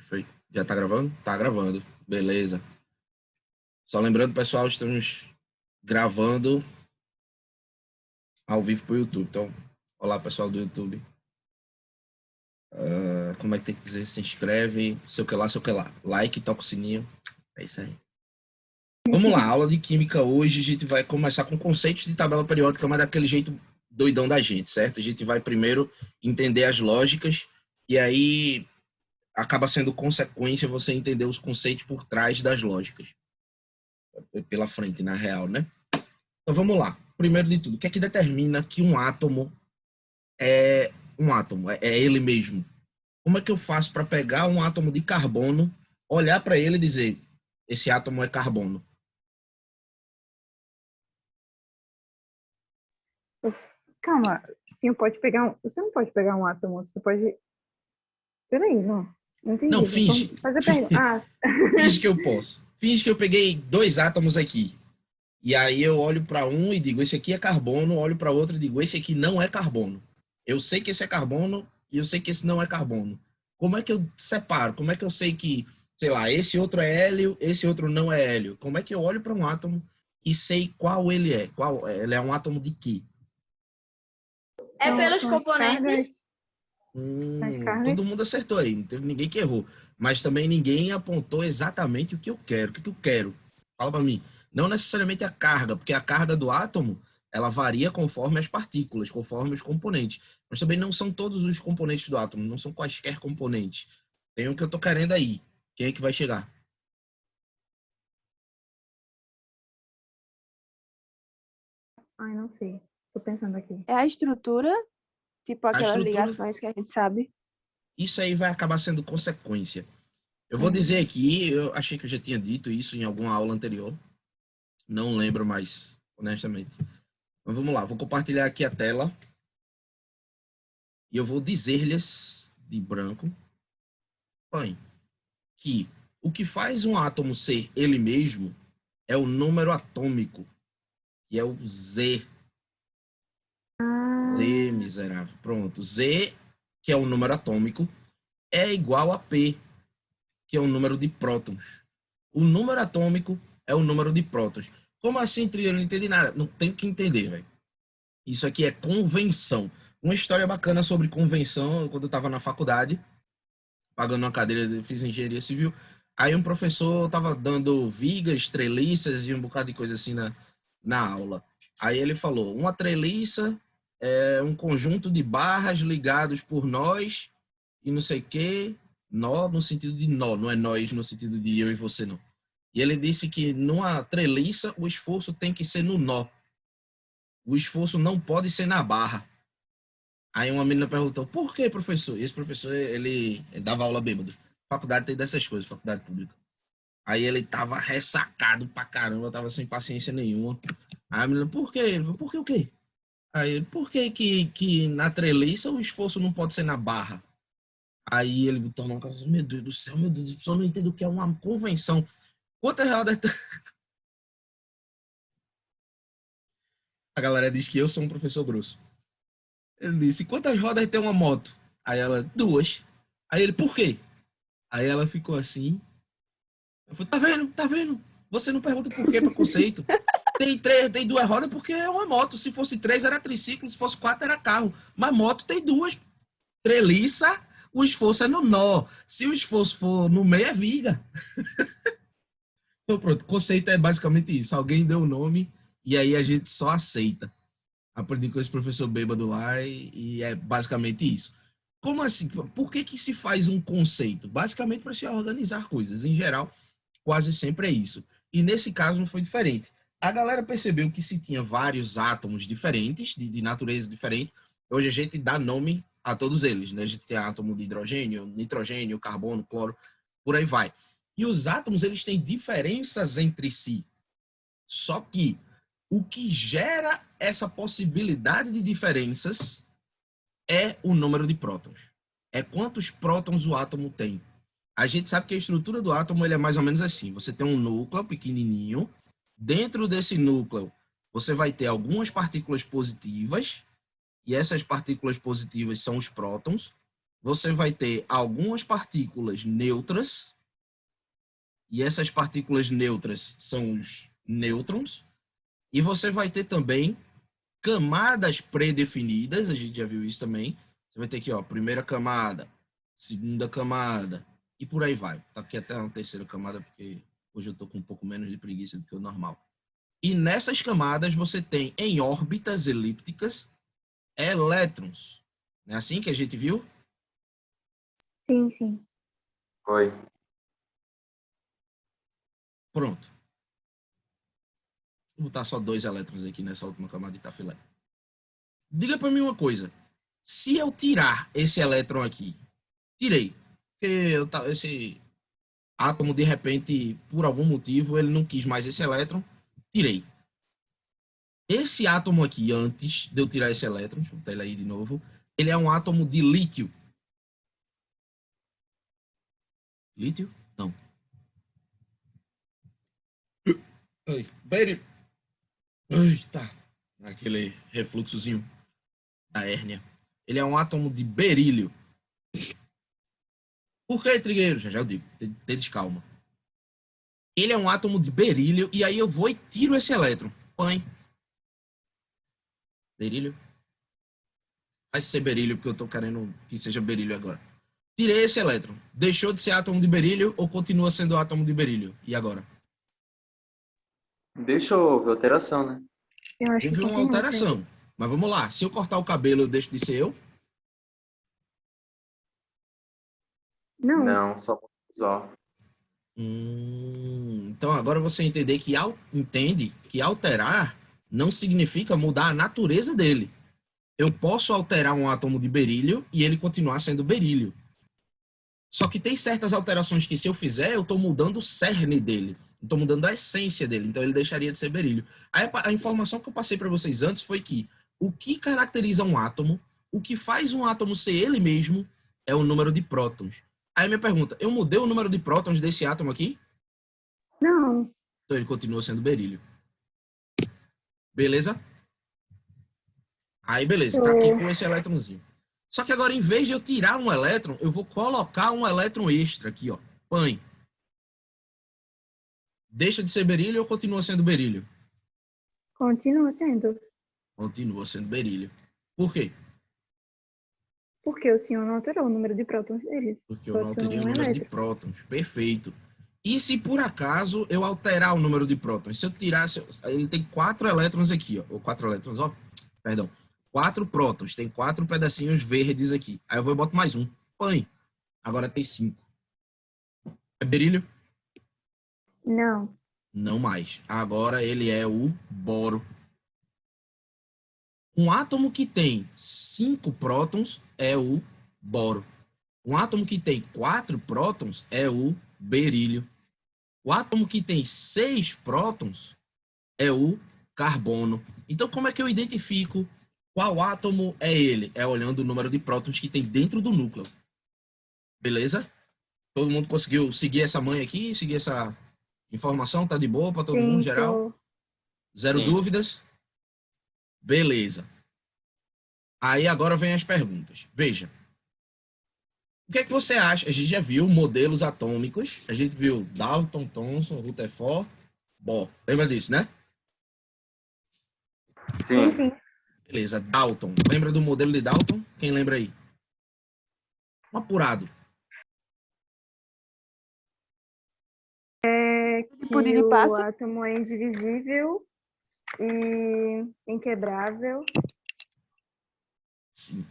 Foi. Já tá gravando? Tá gravando. Beleza. Só lembrando, pessoal, estamos gravando ao vivo pro YouTube. Então, olá, pessoal do YouTube. Como é que tem que dizer? Se inscreve, sei o que lá, sei o que lá. Like, toca o sininho. É isso aí. Vamos lá, aula de química hoje. A gente vai começar com conceitos de tabela periódica, mas daquele jeito doidão da gente, certo? A gente vai primeiro entender as lógicas e aí acaba sendo consequência você entender os conceitos por trás das lógicas. Pela frente, na real, né? Então vamos lá. Primeiro de tudo, o que é que determina que um átomo é um átomo? É ele mesmo. Como é que eu faço para pegar um átomo de carbono, olhar para ele e dizer, esse átomo é carbono? Calma, sim, pode pegar você não pode pegar um átomo, você pode... Peraí, não entendi. Não, finge. Vamos fazer pergunta. Finge que eu posso. Finge que eu peguei dois átomos aqui. E aí eu olho para um e digo, esse aqui é carbono, olho para outro e digo, esse aqui não é carbono. Eu sei que esse é carbono e eu sei que esse não é carbono. Como é que eu separo? Como é que eu sei que, sei lá, esse outro é hélio, esse outro não é hélio? Como é que eu olho para um átomo e sei qual ele é? Ele é um átomo de quê? É pelos componentes. Todo mundo acertou aí, não teve ninguém que errou. Mas também ninguém apontou exatamente o que eu quero. O que eu quero? Fala para mim. Não necessariamente a carga, porque a carga do átomo ela varia conforme as partículas, conforme os componentes. Mas também não são todos os componentes do átomo, não são quaisquer componentes. Tem um que eu tô querendo aí. Quem é que vai chegar? Ai, não sei. Tô pensando aqui. É a estrutura, tipo aquelas estrutura... ligações que a gente sabe. Isso aí vai acabar sendo consequência. Eu vou dizer aqui, eu achei que eu já tinha dito isso em alguma aula anterior. Não lembro mais, honestamente. Mas vamos lá, vou compartilhar aqui a tela. E eu vou dizer-lhes, de branco, bem, que o que faz um átomo ser ele mesmo é o número atômico, que é o Z. Z, miserável. Pronto. Z, que é o número atômico, é igual a P, que é o número de prótons. O número atômico é o número de prótons. Como assim, Trio? Eu não entendi nada. Não tem que entender, velho. Isso aqui é convenção. Uma história bacana sobre convenção, quando eu estava na faculdade, pagando uma cadeira, fiz engenharia civil. Aí um professor estava dando vigas, treliças e um bocado de coisa assim na aula. Aí ele falou, uma treliça é um conjunto de barras ligados por nós e não sei o quê, nó no sentido de nó, não é nós no sentido de eu e você, não. E ele disse que numa treliça o esforço tem que ser no nó. O esforço não pode ser na barra. Aí uma menina perguntou, por que, professor? E esse professor, ele dava aula bêbado. Faculdade tem dessas coisas, faculdade pública. Aí ele tava ressacado pra caramba, tava sem paciência nenhuma. Aí a menina, por quê? Ele falou, por que o quê? Aí ele, por que na treliça o esforço não pode ser na barra? Aí ele botou uma coisa, meu Deus do céu, meu Deus, a pessoa não entende o que é uma convenção. Quantas rodas... A galera diz que eu sou um professor grosso. Ele disse, quantas rodas tem uma moto? Aí ela, duas. Aí ele, por quê? Aí ela ficou assim. Eu falei, tá vendo? Você não pergunta por quê, preconceito. Tem duas rodas porque é uma moto. Se fosse três, era triciclo. Se fosse quatro, era carro. Mas moto tem duas. Treliça, o esforço é no nó. Se o esforço for no meio, é viga. Então pronto, o conceito é basicamente isso. Alguém deu o nome e aí a gente só aceita. Aprendi com esse professor bêbado lá e é basicamente isso. Como assim? Por que se faz um conceito? Basicamente para se organizar coisas. Em geral, quase sempre é isso. E nesse caso não foi diferente. A galera percebeu que se tinha vários átomos diferentes, de natureza diferente, hoje a gente dá nome a todos eles, né? A gente tem átomo de hidrogênio, nitrogênio, carbono, cloro, por aí vai. E os átomos, eles têm diferenças entre si. Só que o que gera essa possibilidade de diferenças é o número de prótons. É quantos prótons o átomo tem. A gente sabe que a estrutura do átomo ele é mais ou menos assim. Você tem um núcleo pequenininho. Dentro desse núcleo, você vai ter algumas partículas positivas. E essas partículas positivas são os prótons. você vai ter algumas partículas neutras, e essas partículas neutras são os nêutrons, e você vai ter também camadas pré-definidas, a gente já viu isso também. Você vai ter aqui, ó, primeira camada, segunda camada, e por aí vai. Tá aqui até uma terceira camada, porque hoje eu tô com um pouco menos de preguiça do que o normal. E nessas camadas você tem, em órbitas elípticas, elétrons. Não é assim que a gente viu? Sim, sim. Foi. Pronto. Vou botar só 2 elétrons aqui nessa última camada e tá filé. Diga para mim uma coisa. Se eu tirar esse elétron aqui, tirei, porque esse átomo, de repente, por algum motivo, ele não quis mais esse elétron, tirei. Esse átomo aqui, antes de eu tirar esse elétron, deixa eu botar ele aí de novo, ele é um átomo de lítio. Lítio? Não. Ai, berilo. Ai, tá. Aquele refluxozinho da hérnia. Ele é um átomo de berílio. Por que, Trigueiro? Já eu digo. Deles calma. Ele é um átomo de berílio e aí eu vou e tiro esse elétron. Põe. Berílio. Vai ser berílio porque eu tô querendo que seja berílio agora. Tirei esse elétron. Deixou de ser átomo de berílio ou continua sendo átomo de berílio? E agora? Deixa eu ver alteração, né? Eu acho que Houve uma continua sendo. alteração. Mas vamos lá. Se eu cortar o cabelo, eu deixo de ser eu? Não, Não, só visual. Então agora você entende que alterar não significa mudar a natureza dele. Eu posso alterar um átomo de berílio e ele continuar sendo berílio. Só que tem certas alterações que, se eu fizer, eu estou mudando o cerne dele. Estou mudando a essência dele. Então ele deixaria de ser berílio. Aí a informação que eu passei para vocês antes foi que o que caracteriza um átomo, o que faz um átomo ser ele mesmo, é o número de prótons. Aí minha pergunta, eu mudei o número de prótons desse átomo aqui? não. Então ele continua sendo berílio. Beleza? Aí beleza, tá aqui com esse elétronzinho. Só que agora, em vez de eu tirar um elétron, eu vou colocar um elétron extra aqui, ó. Põe. Deixa de ser berílio ou continua sendo berílio? Continua sendo. Continua sendo berílio. Por quê? Porque o senhor não alterou o número de prótons dele. Porque eu Só não alterei tem o um número de elétron. prótons. Perfeito. E se por acaso eu alterar o número de prótons? Se eu tirar... ele tem 4 elétrons aqui, ó. Ou 4 elétrons, ó. Perdão. 4 prótons. Tem 4 pedacinhos verdes aqui. Aí eu vou e boto mais um. Põe. Agora tem 5. É berílio? Não. Não mais. Agora ele é o boro. Um átomo que tem 5 prótons é o boro. Um átomo que tem 4 prótons é o berílio. O átomo que tem 6 prótons é o carbono. Então, como é que eu identifico qual átomo é ele? É olhando o número de prótons que tem dentro do núcleo. Beleza? Todo mundo conseguiu seguir essa manha aqui? Seguir essa informação? Tá de boa para todo mundo, Sim, geral? Zero Sim. dúvidas? Beleza. Aí agora vem as perguntas. Veja. O que é que você acha? A gente já viu modelos atômicos. A gente viu Dalton, Thomson, Rutherford, Bohr. Lembra disso, né? sim, Sim. sim. Beleza. Dalton. Lembra do modelo de Dalton? Quem lembra aí? Um apurado. Tipo de Que o passe. átomo é indivisível e inquebrável. Sim.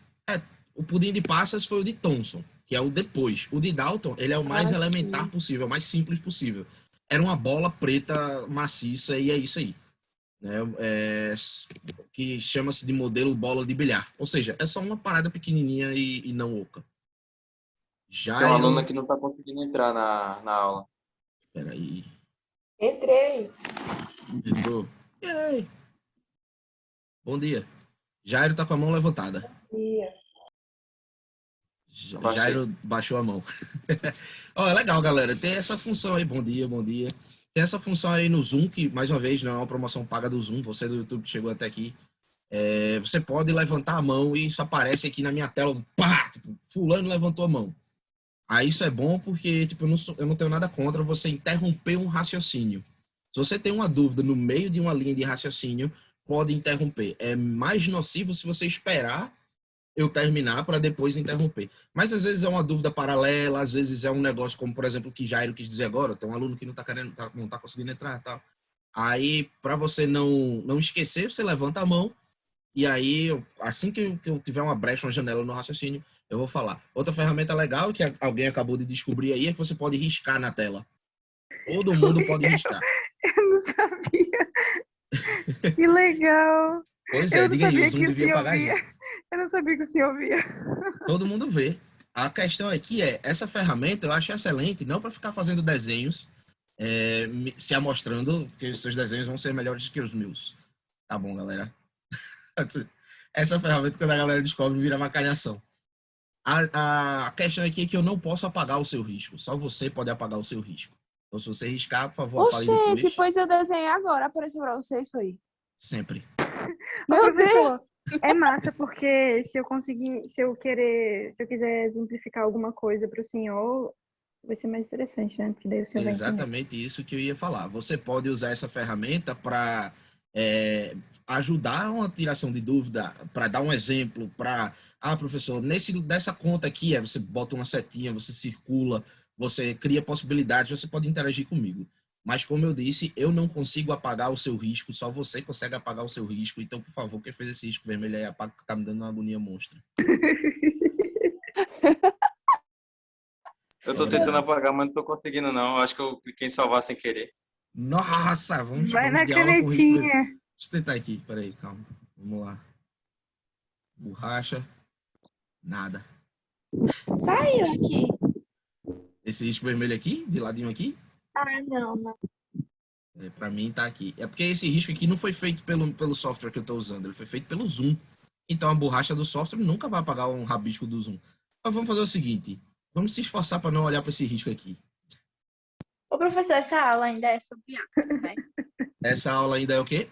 O pudim de passas foi o de Thomson, que é o depois. O de Dalton, ele é o mais elementar possível, o mais simples possível. Era uma bola preta maciça e é isso aí. Né? Que chama-se de modelo bola de bilhar. Ou seja, é só uma parada pequenininha e não oca. Tem uma Jairo... aluna que não tá conseguindo entrar na aula. Peraí. Entrei. Entrou. E aí? Bom dia. Jairo tá com a mão levantada. Ia. Jairo baixou a mão. Ó, é legal, galera. Tem essa função aí. Bom dia, bom dia. Tem essa função aí no Zoom, que, mais uma vez, não é uma promoção paga do Zoom. Você do YouTube que chegou até aqui. Você pode levantar a mão e isso aparece aqui na minha tela. Pá! Tipo, fulano levantou a mão. Aí isso é bom porque, tipo, eu não tenho nada contra você interromper um raciocínio. Se você tem uma dúvida no meio de uma linha de raciocínio, pode interromper. É mais nocivo se você esperar eu terminar para depois interromper. Mas às vezes é uma dúvida paralela, às vezes é um negócio como, por exemplo, o que Jairo quis dizer agora, tem um aluno que não está querendo, não tá conseguindo entrar, tal. Aí, para você não esquecer, você levanta a mão e aí, assim que eu tiver uma brecha, uma janela no raciocínio, eu vou falar. Outra ferramenta legal que alguém acabou de descobrir aí é que você pode riscar na tela. Todo mundo pode riscar. Eu não sabia. Que legal. Pois é, Eu não diga aí, o sabia Zoom que o devia senhor pagar a ouvia. gente. Eu não sabia que o senhor ouvia. Todo mundo vê. A questão aqui é, essa ferramenta eu acho excelente, não para ficar fazendo desenhos, se amostrando que os seus desenhos vão ser melhores que os meus. Tá bom, galera? Essa ferramenta, quando a galera descobre, vira macalhação. A questão aqui é que eu não posso apagar o seu risco. Só você pode apagar o seu risco. Então, se você riscar, por favor, apague Oxente, depois. pois eu desenhei agora, apareceu pra você isso aí. Sempre. Ô, Meu Deus! professor, é massa porque se eu quiser exemplificar alguma coisa para o senhor, vai ser mais interessante, né? Porque daí o senhor vai entender. Exatamente isso que eu ia falar. Você pode usar essa ferramenta para ajudar uma tiração de dúvida, para dar um exemplo, para, professor, dessa conta aqui, você bota uma setinha, você circula, você cria possibilidades, você pode interagir comigo. Mas, como eu disse, eu não consigo apagar o seu risco, só você consegue apagar o seu risco. Então, por favor, quem fez esse risco vermelho aí, apaga, que tá me dando uma agonia monstra. Eu tô tentando apagar, mas não tô conseguindo, não. Acho que eu cliquei em salvar sem querer. Nossa, Vai vamos na de aula com risco vermelho. canetinha. Deixa eu tentar aqui, peraí, calma. Vamos lá. Borracha. Nada. Saiu aqui. Esse risco vermelho aqui, de ladinho aqui, Ah, não. pra mim tá aqui. É porque esse risco aqui não foi feito pelo software que eu tô usando, ele foi feito pelo Zoom. Então a borracha do software nunca vai apagar um rabisco do Zoom. Mas vamos fazer o seguinte, vamos se esforçar para não olhar para esse risco aqui. Ô, professor, essa aula ainda é sobre átomos, né? Essa aula ainda é o quê?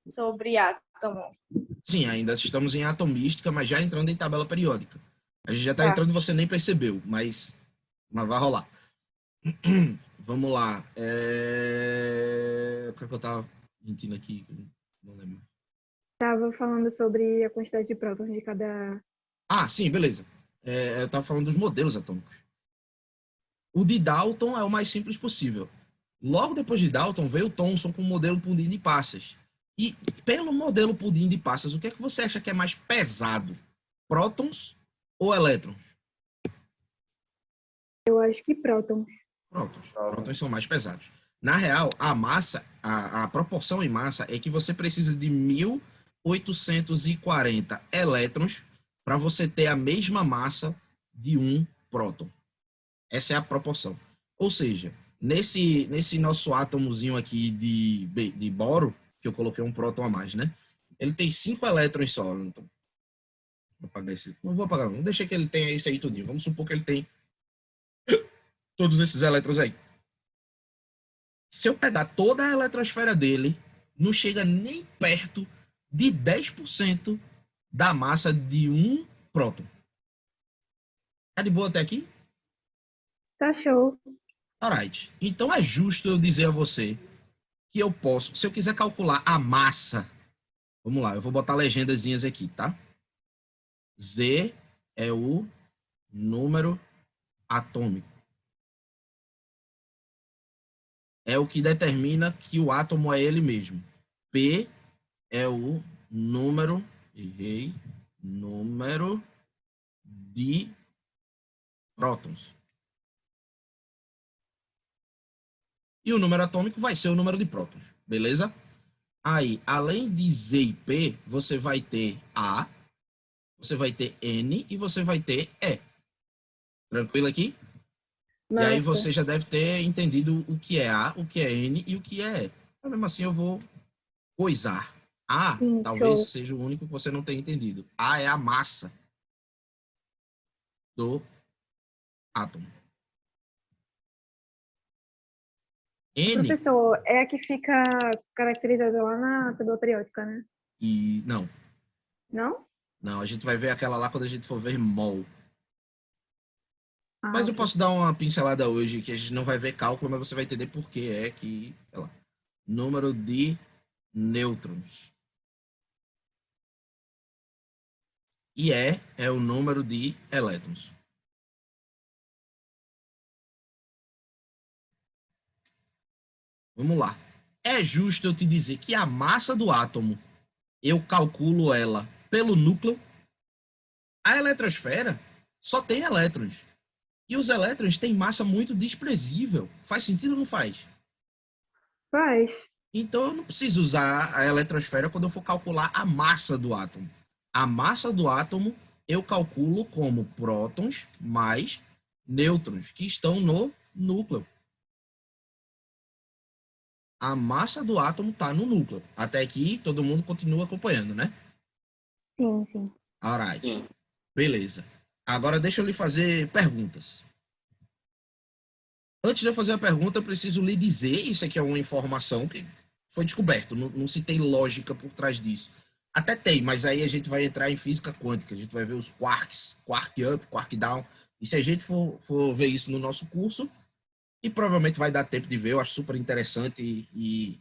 Sobre átomos. Sim, ainda estamos em atomística, mas já entrando em tabela periódica. A gente já está Tá. entrando e você nem percebeu, mas vai rolar. Vamos lá. O que é que eu tava mentindo aqui? Não lembro. Tava falando sobre a quantidade de prótons de cada. Ah, sim, beleza. Eu tava falando dos modelos atômicos. O de Dalton é o mais simples possível. Logo depois de Dalton veio o Thomson com o modelo pudim de passas. E pelo modelo pudim de passas, o que é que você acha que é mais pesado? Prótons ou elétrons? Eu acho que prótons. Prótons. Prótons são mais pesados. Na real, a massa, a proporção em massa é que você precisa de 1.840 elétrons para você ter a mesma massa de um próton. Essa é a proporção. Ou seja, nesse nosso átomozinho aqui de boro, que eu coloquei um próton a mais, né? Ele tem 5 elétrons só. Então, vou apagar esse. Não vou apagar, não. Deixa que ele tenha isso aí tudinho. Vamos supor que ele tem todos esses elétrons aí. Se eu pegar toda a eletrosfera dele, não chega nem perto de 10% da massa de um próton. Tá de boa até aqui? Tá show. Alright. Então é justo eu dizer a você que eu posso, se eu quiser calcular a massa, vamos lá, eu vou botar legendazinhas aqui, tá? Z é o número atômico. É o que determina que o átomo é ele mesmo. P é o número de prótons. E o número atômico vai ser o número de prótons, beleza? Aí, além de Z e P, você vai ter A, você vai ter N e você vai ter E. Tranquilo aqui? E aí Massa. você já deve ter entendido o que é A, o que é N e o que é E. Mas mesmo assim eu vou coisar. A Sim, talvez show. seja o único que você não tenha entendido. A é a massa do átomo. N Professor, é a que fica caracterizada lá na tabela periódica, né? e não. Não? Não, a gente vai ver aquela lá quando a gente for ver mol. Mas eu ok. posso dar uma pincelada hoje, que a gente não vai ver cálculo, mas você vai entender por que é que, sei lá, número de nêutrons. E é o número de elétrons. Vamos lá. É justo eu te dizer que a massa do átomo, eu calculo ela pelo núcleo? A eletrosfera só tem elétrons. E os elétrons têm massa muito desprezível. Faz sentido ou não faz? Faz. Então eu não preciso usar a eletrosfera quando eu for calcular a massa do átomo. A massa do átomo eu calculo como prótons mais nêutrons, que estão no núcleo. A massa do átomo está no núcleo. Até aqui todo mundo continua acompanhando, né? Sim, sim. Alright. Sim. Beleza. Agora deixa eu lhe fazer perguntas. Antes de eu fazer a pergunta, eu preciso lhe dizer, isso aqui é uma informação que foi descoberto, não se tem lógica por trás disso. Até tem, mas aí a gente vai entrar em física quântica, a gente vai ver os quarks, quark up, quark down, e se a gente for ver isso no nosso curso, e provavelmente vai dar tempo de ver, eu acho super interessante e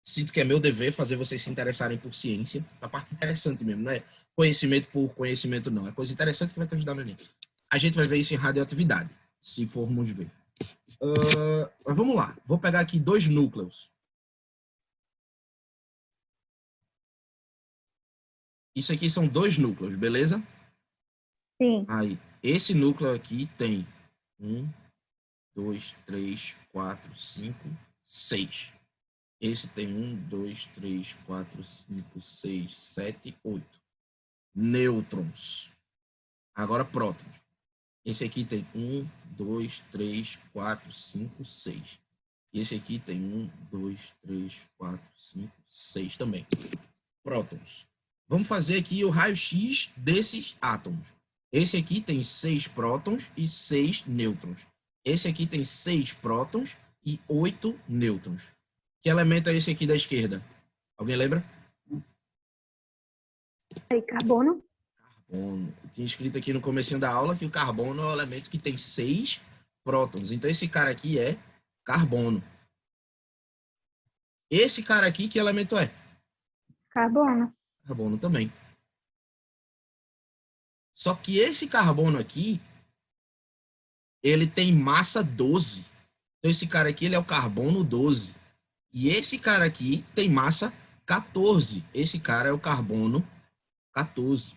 sinto que é meu dever fazer vocês se interessarem por ciência, a parte interessante mesmo, não é conhecimento por conhecimento não, é coisa interessante que vai te ajudar no Enem. A gente vai ver isso em radioatividade, se formos ver. Mas vamos lá, vou pegar aqui 2 núcleos. Isso aqui são 2 núcleos, beleza? Sim. Aí, esse núcleo aqui tem 1, 2, 3, 4, 5, 6. Esse tem 1, 2, 3, 4, 5, 6, 7, 8. Nêutrons. Agora prótons. Esse aqui tem 1, 2, 3, 4, 5, 6. Esse aqui tem 1, 2, 3, 4, 5, 6 também. Prótons. Vamos fazer aqui o raio-x desses átomos. Esse aqui tem 6 prótons e 6 nêutrons. Esse aqui tem 6 prótons e 8 nêutrons. Que elemento é esse aqui da esquerda? Alguém lembra? Aí, carbono. Carbono. Eu tinha escrito aqui no comecinho da aula que o carbono é o elemento que tem 6 prótons. Então esse cara aqui é carbono. Esse cara aqui, que elemento é? Carbono. Carbono também. Só que esse carbono aqui, ele tem massa 12. Então esse cara aqui, ele é o carbono 12. E esse cara aqui tem massa 14. Esse cara é o carbono 14.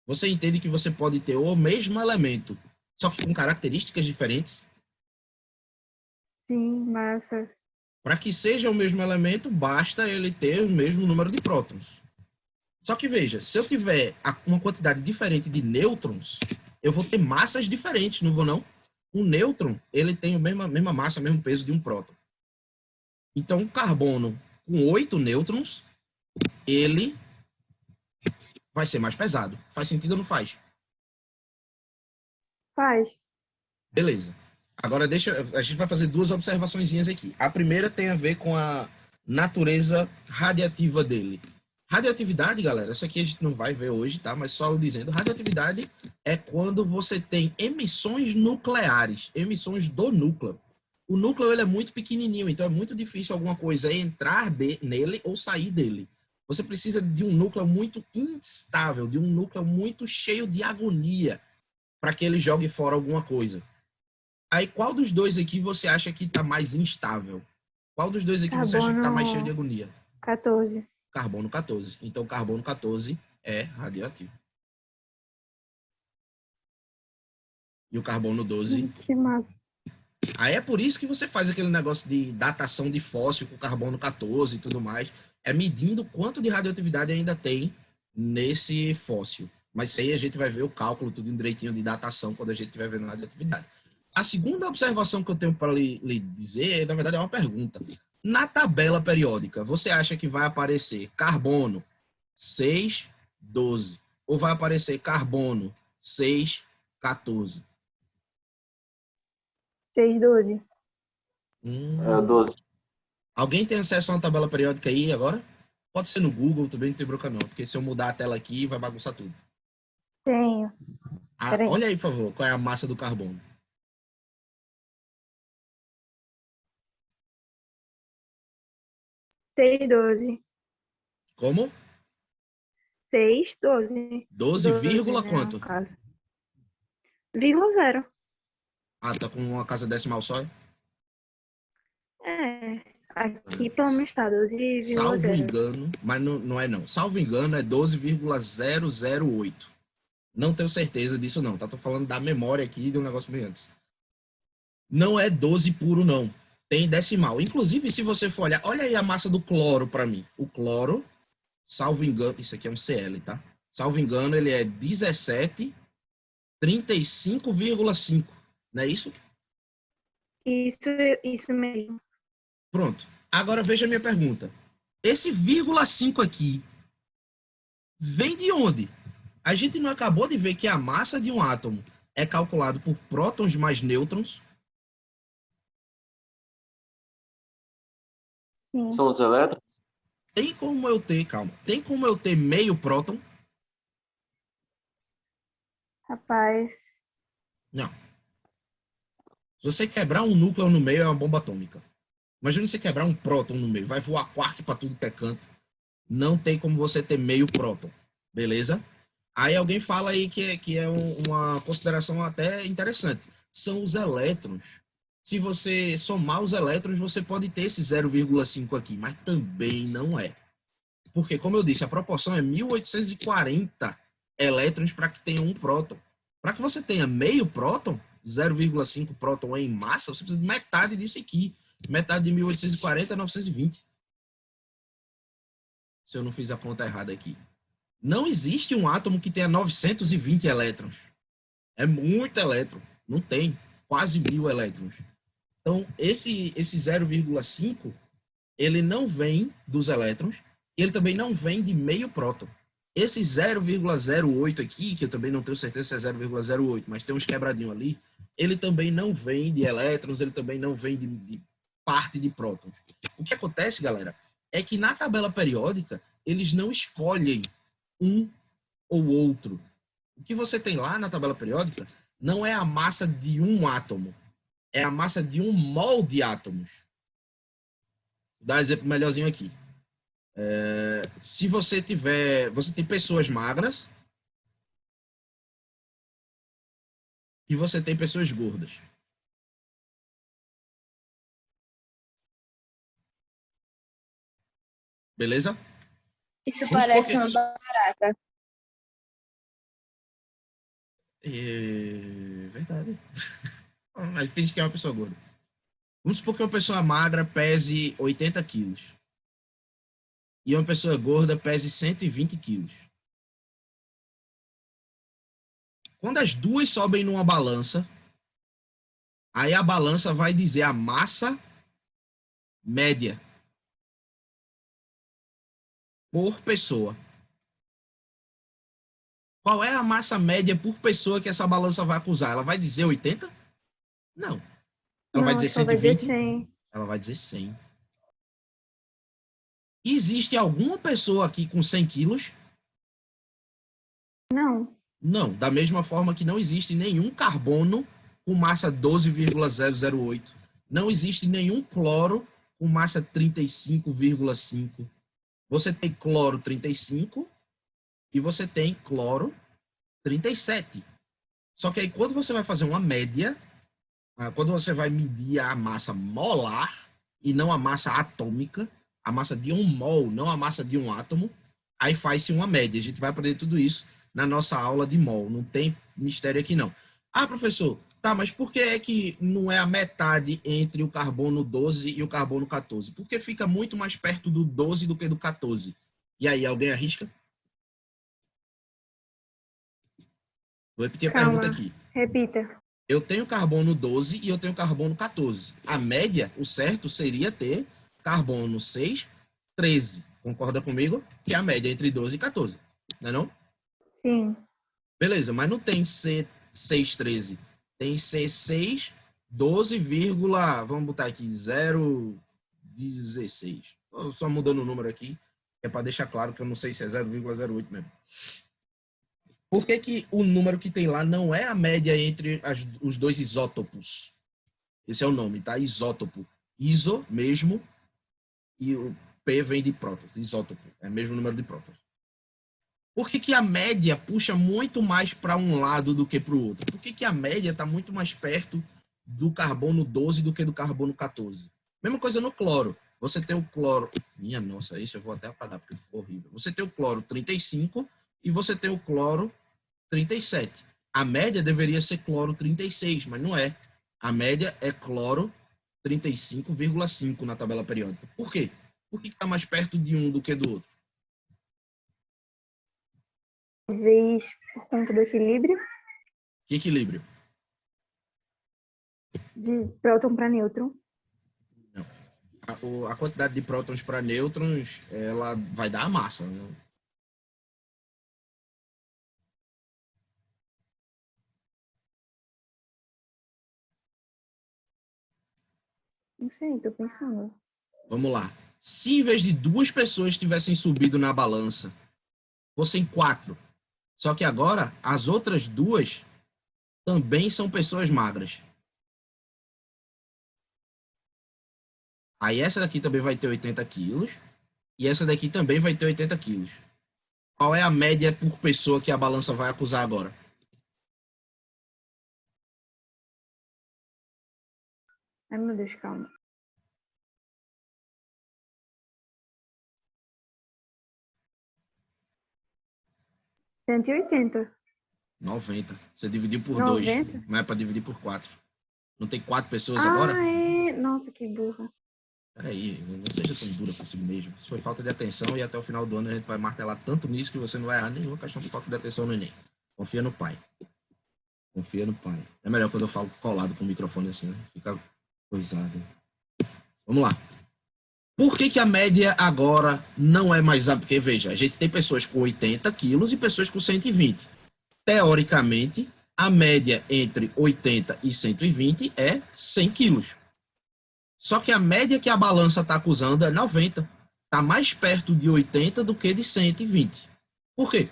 Você entende que você pode ter o mesmo elemento, só que com características diferentes? Sim, massa. Para que seja o mesmo elemento, basta ele ter o mesmo número de prótons. Só que veja, se eu tiver uma quantidade diferente de nêutrons, eu vou ter massas diferentes, não vou não? Um nêutron, ele tem a mesma massa, o mesmo peso de um próton. Então, um carbono com 8 nêutrons, ele vai ser mais pesado. Faz sentido ou não faz? Faz. Beleza. Agora a gente vai fazer 2 observaçõezinhas aqui. A primeira tem a ver com a natureza radiativa dele. Radioatividade, galera, isso aqui a gente não vai ver hoje, tá? Mas só dizendo, radioatividade é quando você tem emissões nucleares, emissões do núcleo. O núcleo ele é muito pequenininho, então é muito difícil alguma coisa entrar nele ou sair dele. Você precisa de um núcleo muito instável, de um núcleo muito cheio de agonia para que ele jogue fora alguma coisa. Aí, qual dos dois aqui você acha que está mais instável? Qual dos dois aqui você acha que está mais cheio de agonia? 14. Carbono 14. Então, carbono 14 é radioativo. E o carbono 12... Que massa. Aí é por isso que você faz aquele negócio de datação de fóssil com carbono 14 e tudo mais. É medindo quanto de radioatividade ainda tem nesse fóssil. Mas isso aí a gente vai ver o cálculo tudo direitinho de datação quando a gente estiver vendo a radioatividade. A segunda observação que eu tenho para lhe dizer, na verdade, é uma pergunta. Na tabela periódica, você acha que vai aparecer carbono 6, 12? Ou vai aparecer carbono 6, 14? 6, 12. É 12. Alguém tem acesso a uma tabela periódica aí agora? Pode ser no Google, também não tem bronca não, porque se eu mudar a tela aqui, vai bagunçar tudo. Tenho. Olha aí, por favor, qual é a massa do carbono. 6, 12. Como? 6, 12. 12, vírgula né, quanto? no caso. Vírgula 0. Ah, tá com uma casa decimal só? Aqui pelo menos tá 12,0. Salvo engano, mas não é não. Salvo engano é 12,008. Não tenho certeza disso não, tá? Tô falando da memória aqui de um negócio bem antes. Não é 12 puro não. Tem decimal. Inclusive, se você for olhar, olha aí a massa do cloro para mim. O cloro, salvo engano, isso aqui é um Cl, tá? Salvo engano, ele é 17,35,5. Não é isso? Isso mesmo. Pronto. Agora veja a minha pergunta. Esse vírgula 5 aqui vem de onde? A gente não acabou de ver que a massa de um átomo é calculado por prótons mais nêutrons? Sim. São os elétrons? Tem como eu ter, calma, tem como eu ter meio próton? Rapaz. Não. Se você quebrar um núcleo no meio, é uma bomba atômica. Imagina você quebrar um próton no meio, vai voar quark para tudo que é canto. Não tem como você ter meio próton, beleza? Aí alguém fala aí que é uma consideração até interessante. São os elétrons. Se você somar os elétrons, você pode ter esse 0,5 aqui, mas também não é. Porque, como eu disse, a proporção é 1840 elétrons para que tenha um próton. Para que você tenha meio próton, 0,5 próton em massa, você precisa de metade disso aqui. Metade de 1840 é 920. Se eu não fiz a conta errada aqui. Não existe um átomo que tenha 920 elétrons. É muito elétron. Não tem. Quase 1000 elétrons. Então, esse 0,5, ele não vem dos elétrons. Ele também não vem de meio próton. Esse 0,08 aqui, que eu também não tenho certeza se é 0,08, mas tem uns quebradinhos ali, ele também não vem de elétrons, ele também não vem de parte de prótons. O que acontece, galera, é que na tabela periódica, eles não escolhem um ou outro. O que você tem lá na tabela periódica não é a massa de um átomo, é a massa de um mol de átomos. Vou dar um exemplo melhorzinho aqui. Se você tem pessoas magras e você tem pessoas gordas. Beleza? Isso Vamos parece supor uma barata. Verdade. Mas finge que é uma pessoa gorda. Vamos supor que uma pessoa magra pese 80 quilos. E uma pessoa gorda pese 120 quilos. Quando as duas sobem numa balança, aí a balança vai dizer a massa média por pessoa. Qual é a massa média por pessoa que essa balança vai acusar? Ela vai dizer 80? Não. Ela vai Não, dizer só vai dizer 120? 100. Ela vai dizer 100. Existe alguma pessoa aqui com 100 quilos? Não. Não. Da mesma forma que não existe nenhum carbono com massa 12,008. Não existe nenhum cloro com massa 35,5. Você tem cloro 35 e você tem cloro 37. Só que aí quando você vai fazer uma média, quando você vai medir a massa molar e não a massa atômica, a massa de um mol, não a massa de um átomo, aí faz-se uma média. A gente vai aprender tudo isso na nossa aula de mol. Não tem mistério aqui, não. Ah, professor, tá, mas por que é que não é a metade entre o carbono 12 e o carbono 14? Porque fica muito mais perto do 12 do que do 14. E aí, alguém arrisca? Vou repetir a pergunta aqui. Repita. Eu tenho carbono 12 e eu tenho carbono 14. A média, o certo seria ter carbono 6, 13. Concorda comigo? Que é a média entre 12 e 14. Não é não? Sim. Beleza, mas não tem C6, 13. Tem C6, 12, vamos botar aqui, 0,16. Só mudando o número aqui, é para deixar claro que eu não sei se é 0,08 mesmo. Por que o número que tem lá não é a média entre os dois isótopos? Esse é o nome, tá? Isótopo. Iso, mesmo, e o P vem de prótons, isótopo, é o mesmo número de prótons. Por que a média puxa muito mais para um lado do que para o outro? Por que a média está muito mais perto do carbono 12 do que do carbono 14? Mesma coisa no cloro. Você tem o cloro... Minha nossa, isso eu vou até apagar porque ficou horrível. Você tem o cloro 35 e você tem o cloro 37. A média deveria ser cloro 36, mas não é. A média é cloro 35,5 na tabela periódica. Por quê? Por que está mais perto de um do que do outro? Talvez por conta do equilíbrio Que equilíbrio? de próton para nêutron. A quantidade de prótons para nêutrons, ela vai dar a massa, né? Não sei, tô pensando. Vamos lá. Se em vez de 2 pessoas tivessem subido na balança, fossem 4, só que agora as outras 2 também são pessoas magras. Aí essa daqui também vai ter 80 quilos e essa daqui também vai ter 80 quilos. Qual é a média por pessoa que a balança vai acusar agora? Ai, meu Deus, calma. 180. 90. Você dividiu por 2, 90? não é para dividir por 4. Não tem 4 pessoas Ah, agora? é. Nossa, que burra. Peraí, não seja tão dura consigo mesmo. Isso foi falta de atenção e até o final do ano a gente vai martelar tanto nisso que você não vai errar nenhuma questão de falta de atenção no Enem. Confia no pai. Confia no pai. É melhor quando eu falo colado com o microfone assim, né? Fica coisado. Vamos lá. Por que a média agora não é mais... Porque, veja, a gente tem pessoas com 80 quilos e pessoas com 120. Teoricamente, a média entre 80 e 120 é 100 quilos. Só que a média que a balança está acusando é 90. Está mais perto de 80 do que de 120. Por quê?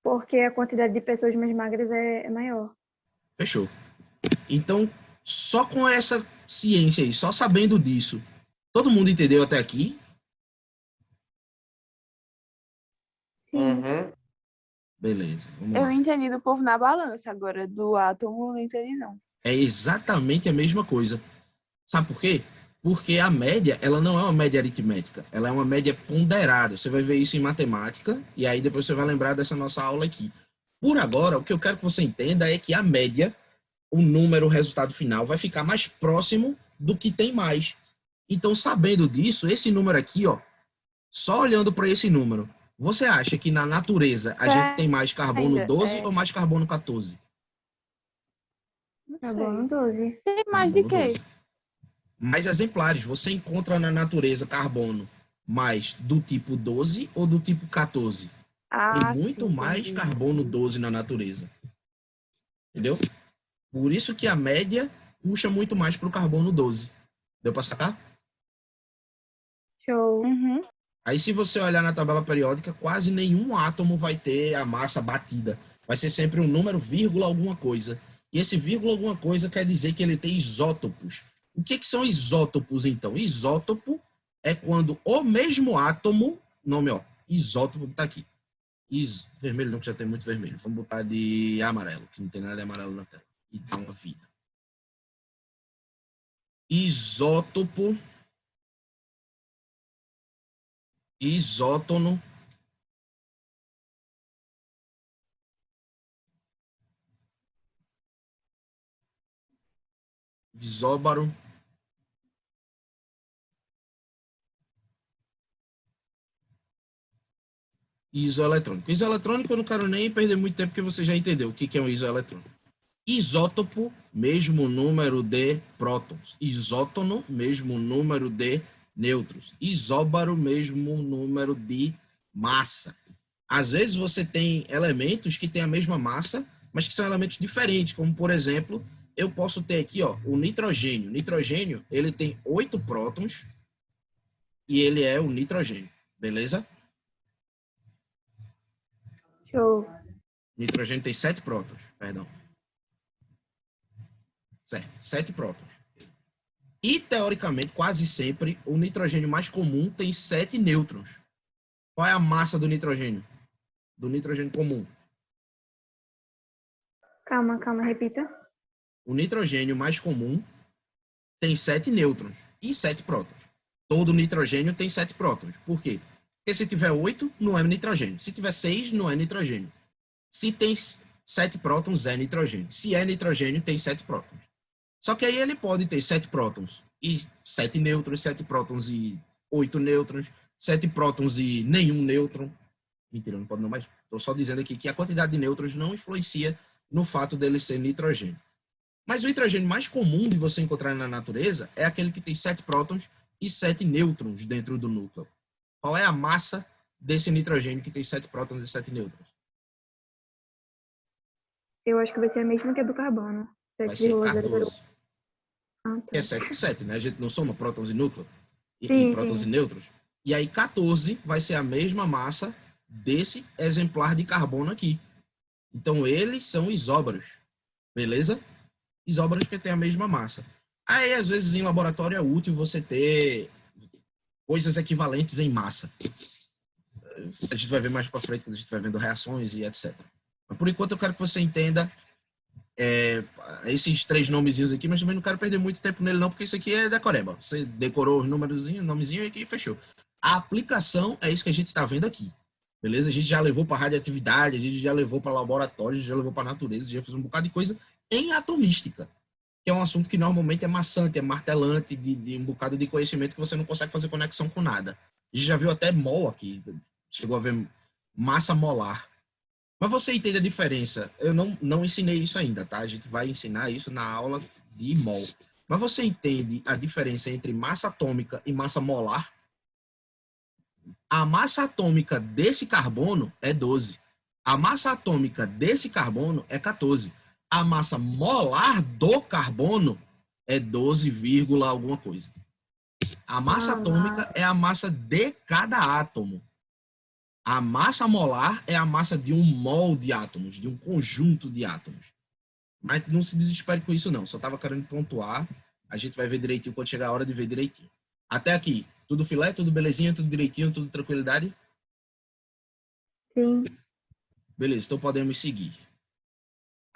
Porque a quantidade de pessoas mais magras é maior. Fechou. Então, só com essa ciência aí, só sabendo disso, todo mundo entendeu até aqui? Sim. Uhum. Beleza, vamos Eu lá. entendi do povo na balança, agora do átomo eu não entendi, não. É exatamente a mesma coisa. Sabe por quê? Porque a média, ela não é uma média aritmética, ela é uma média ponderada. Você vai ver isso em matemática e aí depois você vai lembrar dessa nossa aula aqui. Por agora, o que eu quero que você entenda é que a média, o número, o resultado final, vai ficar mais próximo do que tem mais. Então, sabendo disso, esse número aqui, ó, só olhando para esse número, você acha que na natureza a gente tem mais carbono 12 ou mais carbono 14? Não Carbono sei. 12. Tem mais de Carbono quê? 12. Mais exemplares, você encontra na natureza carbono mais do tipo 12 ou do tipo 14? Tem muito sim, mais entendi. carbono 12 na natureza. Entendeu? Por isso que a média puxa muito mais para o carbono 12. Deu para sacar? Show. Uhum. Aí, se você olhar na tabela periódica, quase nenhum átomo vai ter a massa batida. Vai ser sempre um número, vírgula, alguma coisa. E esse vírgula, alguma coisa, quer dizer que ele tem isótopos. O que são isótopos, então? Isótopo é quando o mesmo átomo... Nome, ó. Isótopo tá aqui. Vermelho não, que já tem muito vermelho. Vamos botar de amarelo, que não tem nada de amarelo na tela. E dá uma vida. Isótopo... Isótono isóbaro e isoeletrônico. Isoeletrônico eu não quero nem perder muito tempo, porque você já entendeu o que é um isoeletrônico. Isótopo, mesmo número de prótons. Isótono, mesmo número de nêutrons. Isóbaro, mesmo número de massa. Às vezes você tem elementos que têm a mesma massa, mas que são elementos diferentes, como, por exemplo, eu posso ter aqui, ó, o nitrogênio. O nitrogênio, ele tem 8 prótons e ele é o nitrogênio, beleza? Show. Nitrogênio tem 7 prótons, perdão. Certo, 7 prótons. E, teoricamente, quase sempre, o nitrogênio mais comum tem 7 nêutrons. Qual é a massa do nitrogênio? Do nitrogênio comum. Calma, repita. O nitrogênio mais comum tem 7 nêutrons e 7 prótons. Todo nitrogênio tem 7 prótons. Por quê? Porque se tiver 8, não é nitrogênio. Se tiver 6, não é nitrogênio. Se tem 7 prótons, é nitrogênio. Se é nitrogênio, tem 7 prótons. Só que aí ele pode ter 7 prótons e 7 nêutrons, 7 prótons e 8 nêutrons, 7 prótons e nenhum nêutron. Mentira, não pode não, mas estou só dizendo aqui que a quantidade de nêutrons não influencia no fato dele ser nitrogênio. Mas o nitrogênio mais comum de você encontrar na natureza é aquele que tem 7 prótons e 7 nêutrons dentro do núcleo. Qual é a massa desse nitrogênio que tem 7 prótons e 7 nêutrons? Eu acho que vai ser a mesma que a do carbono. Vai ser 7,00. 14. Ah, tá. Que é 7 por 7, né? A gente não soma prótons e núcleo, Sim, e prótons sim. e nêutrons. E aí 14 vai ser a mesma massa desse exemplar de carbono aqui. Então eles são isóbaros, beleza? Isóbaros que têm a mesma massa. Aí às vezes em laboratório é útil você ter coisas equivalentes em massa. A gente vai ver mais para frente quando a gente vai vendo reações e etc. Mas por enquanto eu quero que você entenda esses 3 nomezinhos aqui, mas também não quero perder muito tempo nele não, porque isso aqui é decoreba. Você decorou os númerozinhos, nomezinho aqui e fechou. A aplicação é isso que a gente está vendo aqui. Beleza? A gente já levou para radioatividade, a gente já levou para laboratório, a gente já levou para natureza, a gente já fez um bocado de coisa em atomística, que é um assunto que normalmente é maçante, é martelante, de um bocado de conhecimento que você não consegue fazer conexão com nada. A gente já viu até mol aqui, chegou a ver massa molar. Mas você entende a diferença? Eu não ensinei isso ainda, tá? A gente vai ensinar isso na aula de mol. Mas você entende a diferença entre massa atômica e massa molar? A massa atômica desse carbono é 12. A massa atômica desse carbono é 14. A massa molar do carbono é 12, alguma coisa. A massa atômica é a massa de cada átomo. A massa molar é a massa de um mol de átomos, de um conjunto de átomos. Mas não se desespere com isso, não. Só estava querendo pontuar. A gente vai ver direitinho quando chegar a hora de ver direitinho. Até aqui, tudo filé, tudo belezinha, tudo direitinho, tudo tranquilidade? Sim. Beleza, então podemos seguir.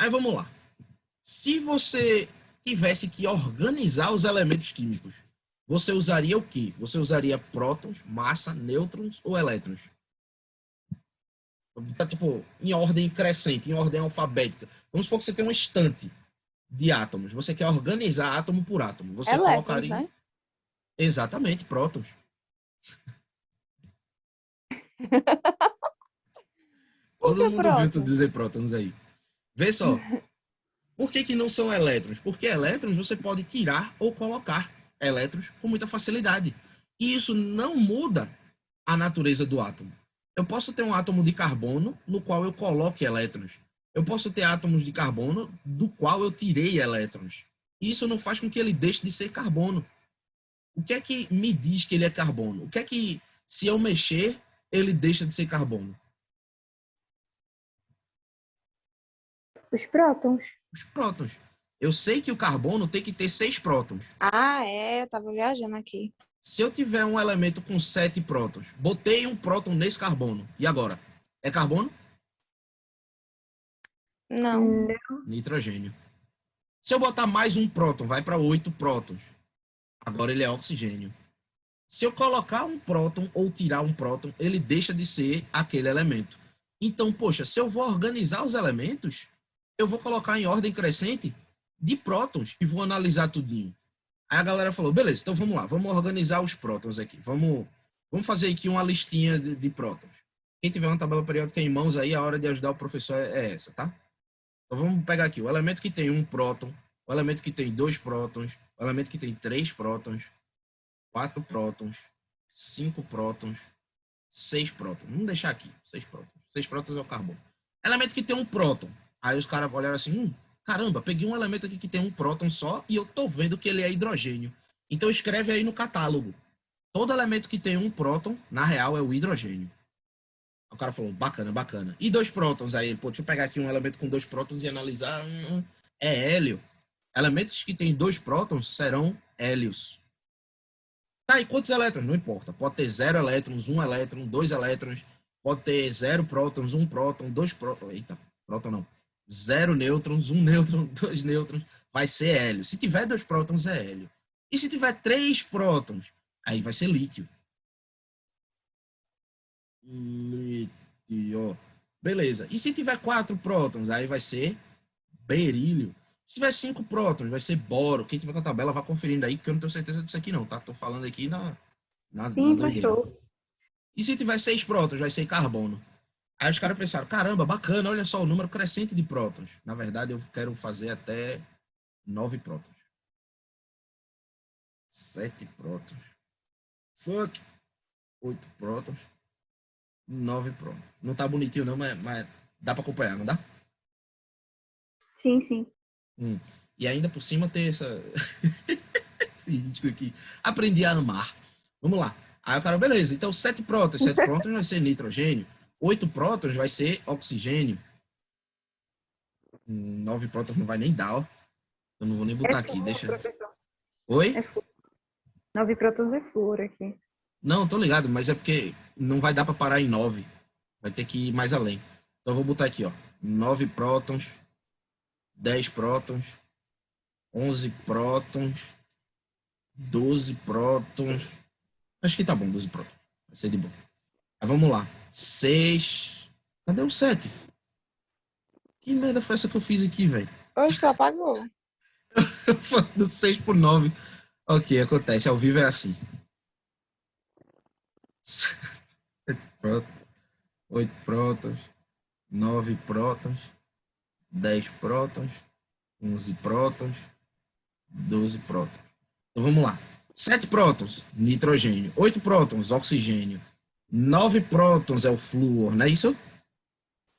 Aí vamos lá. Se você tivesse que organizar os elementos químicos, você usaria o quê? Você usaria prótons, massa, nêutrons ou elétrons? Tipo, em ordem crescente, em ordem alfabética. Vamos supor que você tem uma estante de átomos. Você quer organizar átomo por átomo. Você Elétrons, colocaria... né? Exatamente, prótons. Por Todo que mundo viu tu prótons? dizer prótons aí. Vê só. Por que não são elétrons? Porque elétrons você pode tirar ou colocar elétrons com muita facilidade. E isso não muda a natureza do átomo. Eu posso ter um átomo de carbono no qual eu coloque elétrons. Eu posso ter átomos de carbono do qual eu tirei elétrons. E isso não faz com que ele deixe de ser carbono. O que é que me diz que ele é carbono? O que é que, se eu mexer, ele deixa de ser carbono? Os prótons. Os prótons. Eu sei que o carbono tem que ter 6 prótons. Ah, é, eu tava viajando aqui. Se eu tiver um elemento com 7 prótons, botei um próton nesse carbono, e agora? É carbono? Não. Nitrogênio. Se eu botar mais um próton, vai para 8 prótons. Agora ele é oxigênio. Se eu colocar um próton ou tirar um próton, ele deixa de ser aquele elemento. Então, poxa, se eu vou organizar os elementos, eu vou colocar em ordem crescente de prótons e vou analisar tudinho. Aí a galera falou, beleza, então vamos lá, vamos organizar os prótons aqui. Vamos fazer aqui uma listinha de prótons. Quem tiver uma tabela periódica em mãos aí, a hora de ajudar o professor é essa, tá? Então vamos pegar aqui o elemento que tem um próton, o elemento que tem 2 prótons, o elemento que tem 3 prótons, 4 prótons, 5 prótons, 6 prótons. Vamos deixar aqui, 6 prótons. 6 prótons é o carbono. Elemento que tem um próton. Aí os caras olharam assim, caramba, peguei um elemento aqui que tem um próton só e eu tô vendo que ele é hidrogênio. Então escreve aí no catálogo. Todo elemento que tem um próton, na real, é o hidrogênio. O cara falou, bacana, bacana. E 2 prótons aí? Pô, deixa eu pegar aqui um elemento com 2 prótons e analisar. É hélio. Elementos que têm 2 prótons serão hélios. Tá, e quantos elétrons? Não importa. Pode ter 0 elétrons, 1 elétron, 2 elétrons. Pode ter 0 prótons, 1 próton, 2 prótons. Eita, próton não. 0 nêutrons, 1 nêutron, 2 nêutrons. Vai ser hélio. Se tiver 2 prótons, é hélio. E se tiver 3 prótons, aí vai ser lítio. Lítio. Beleza. E se tiver 4 prótons, aí vai ser berílio. Se tiver 5 prótons, vai ser boro. Quem tiver com a tabela, vai conferindo aí, porque eu não tenho certeza disso aqui não, tá? Tô falando aqui na Sim, doideira. show. E se tiver 6 prótons, vai ser carbono. Aí os caras pensaram, caramba, bacana, olha só o número crescente de prótons. Na verdade, eu quero fazer até 9 prótons. 7 prótons. Fuck. 8 prótons. 9 prótons. Não tá bonitinho não, mas dá pra acompanhar, não dá? Sim, sim. E ainda por cima ter esse índico aqui. Aprendi a amar. Vamos lá. Aí o cara, beleza. Então 7 prótons. 7 prótons vai ser nitrogênio. 8 prótons vai ser oxigênio. 9 prótons não vai nem dar, ó. Eu não vou nem botar aqui. Flúor, Deixa. professor. Oi? É flúor. 9 prótons é flúor aqui. Não, tô ligado, mas é porque não vai dar pra parar em 9. Vai ter que ir mais além. Então eu vou botar aqui, ó. 9 prótons. 10 prótons. 11 prótons. 12 prótons. Acho que tá bom, 12 prótons. Vai ser de bom. Aí vamos lá. 6. Cadê o 7? Que merda foi essa que eu fiz aqui, velho? Oxe, tu apagou. Do 6 por 9. Ok, acontece. Ao vivo é assim. 7 prótons. 8 prótons. 9 prótons. 10 prótons. 11 prótons. 12 prótons. Então vamos lá. 7 prótons, nitrogênio. 8 prótons, oxigênio. 9 prótons é o flúor, não é isso?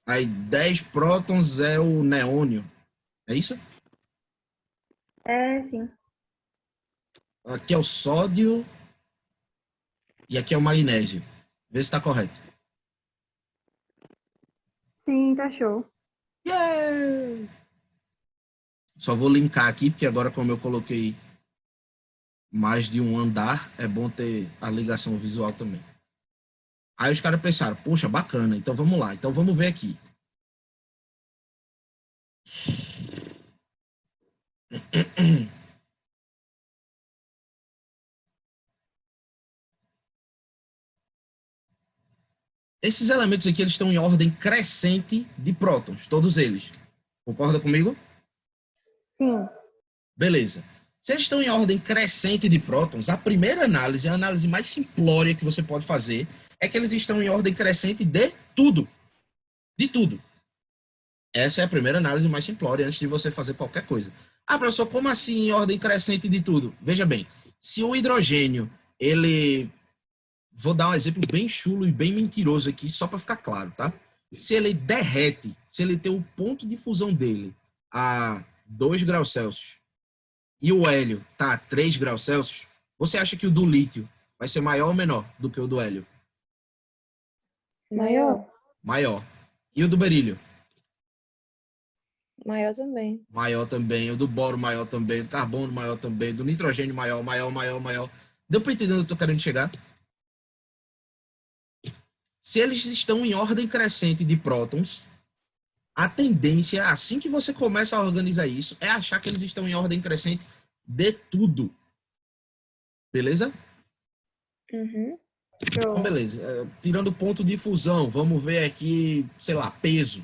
Aí 10 prótons é o neônio. É isso? É, sim. Aqui é o sódio. E aqui é o magnésio. Vê se está correto. Sim, tá show. Yeah! Só vou linkar aqui, porque agora como eu coloquei mais de um andar, é bom ter a ligação visual também. Aí os caras pensaram, poxa, bacana, então vamos lá. Então vamos ver aqui. Esses elementos aqui, eles estão em ordem crescente de prótons, todos eles. Concorda comigo? Sim. Beleza. Se eles estão em ordem crescente de prótons, a primeira análise, a análise mais simplória que você pode fazer, é que eles estão em ordem crescente de tudo. De tudo. Essa é a primeira análise mais simplória antes de você fazer qualquer coisa. Ah, professor, como assim em ordem crescente de tudo? Veja bem, se o hidrogênio, ele... Vou dar um exemplo bem chulo e bem mentiroso aqui, só para ficar claro, tá? Se ele derrete, se ele tem o ponto de fusão dele a 2 graus Celsius e o hélio tá a 3 graus Celsius, você acha que o do lítio vai ser maior ou menor do que o do hélio? Maior. Maior. E o do berílio? Maior também. Maior também. O do boro maior também. Do carbono maior também. Do nitrogênio maior, maior, maior, maior. Deu para entender onde eu tô querendo chegar? Se eles estão em ordem crescente de prótons, a tendência, assim que você começa a organizar isso, é achar que eles estão em ordem crescente de tudo. Beleza? Uhum. Então, beleza. Tirando o ponto de fusão, vamos ver aqui, sei lá, peso.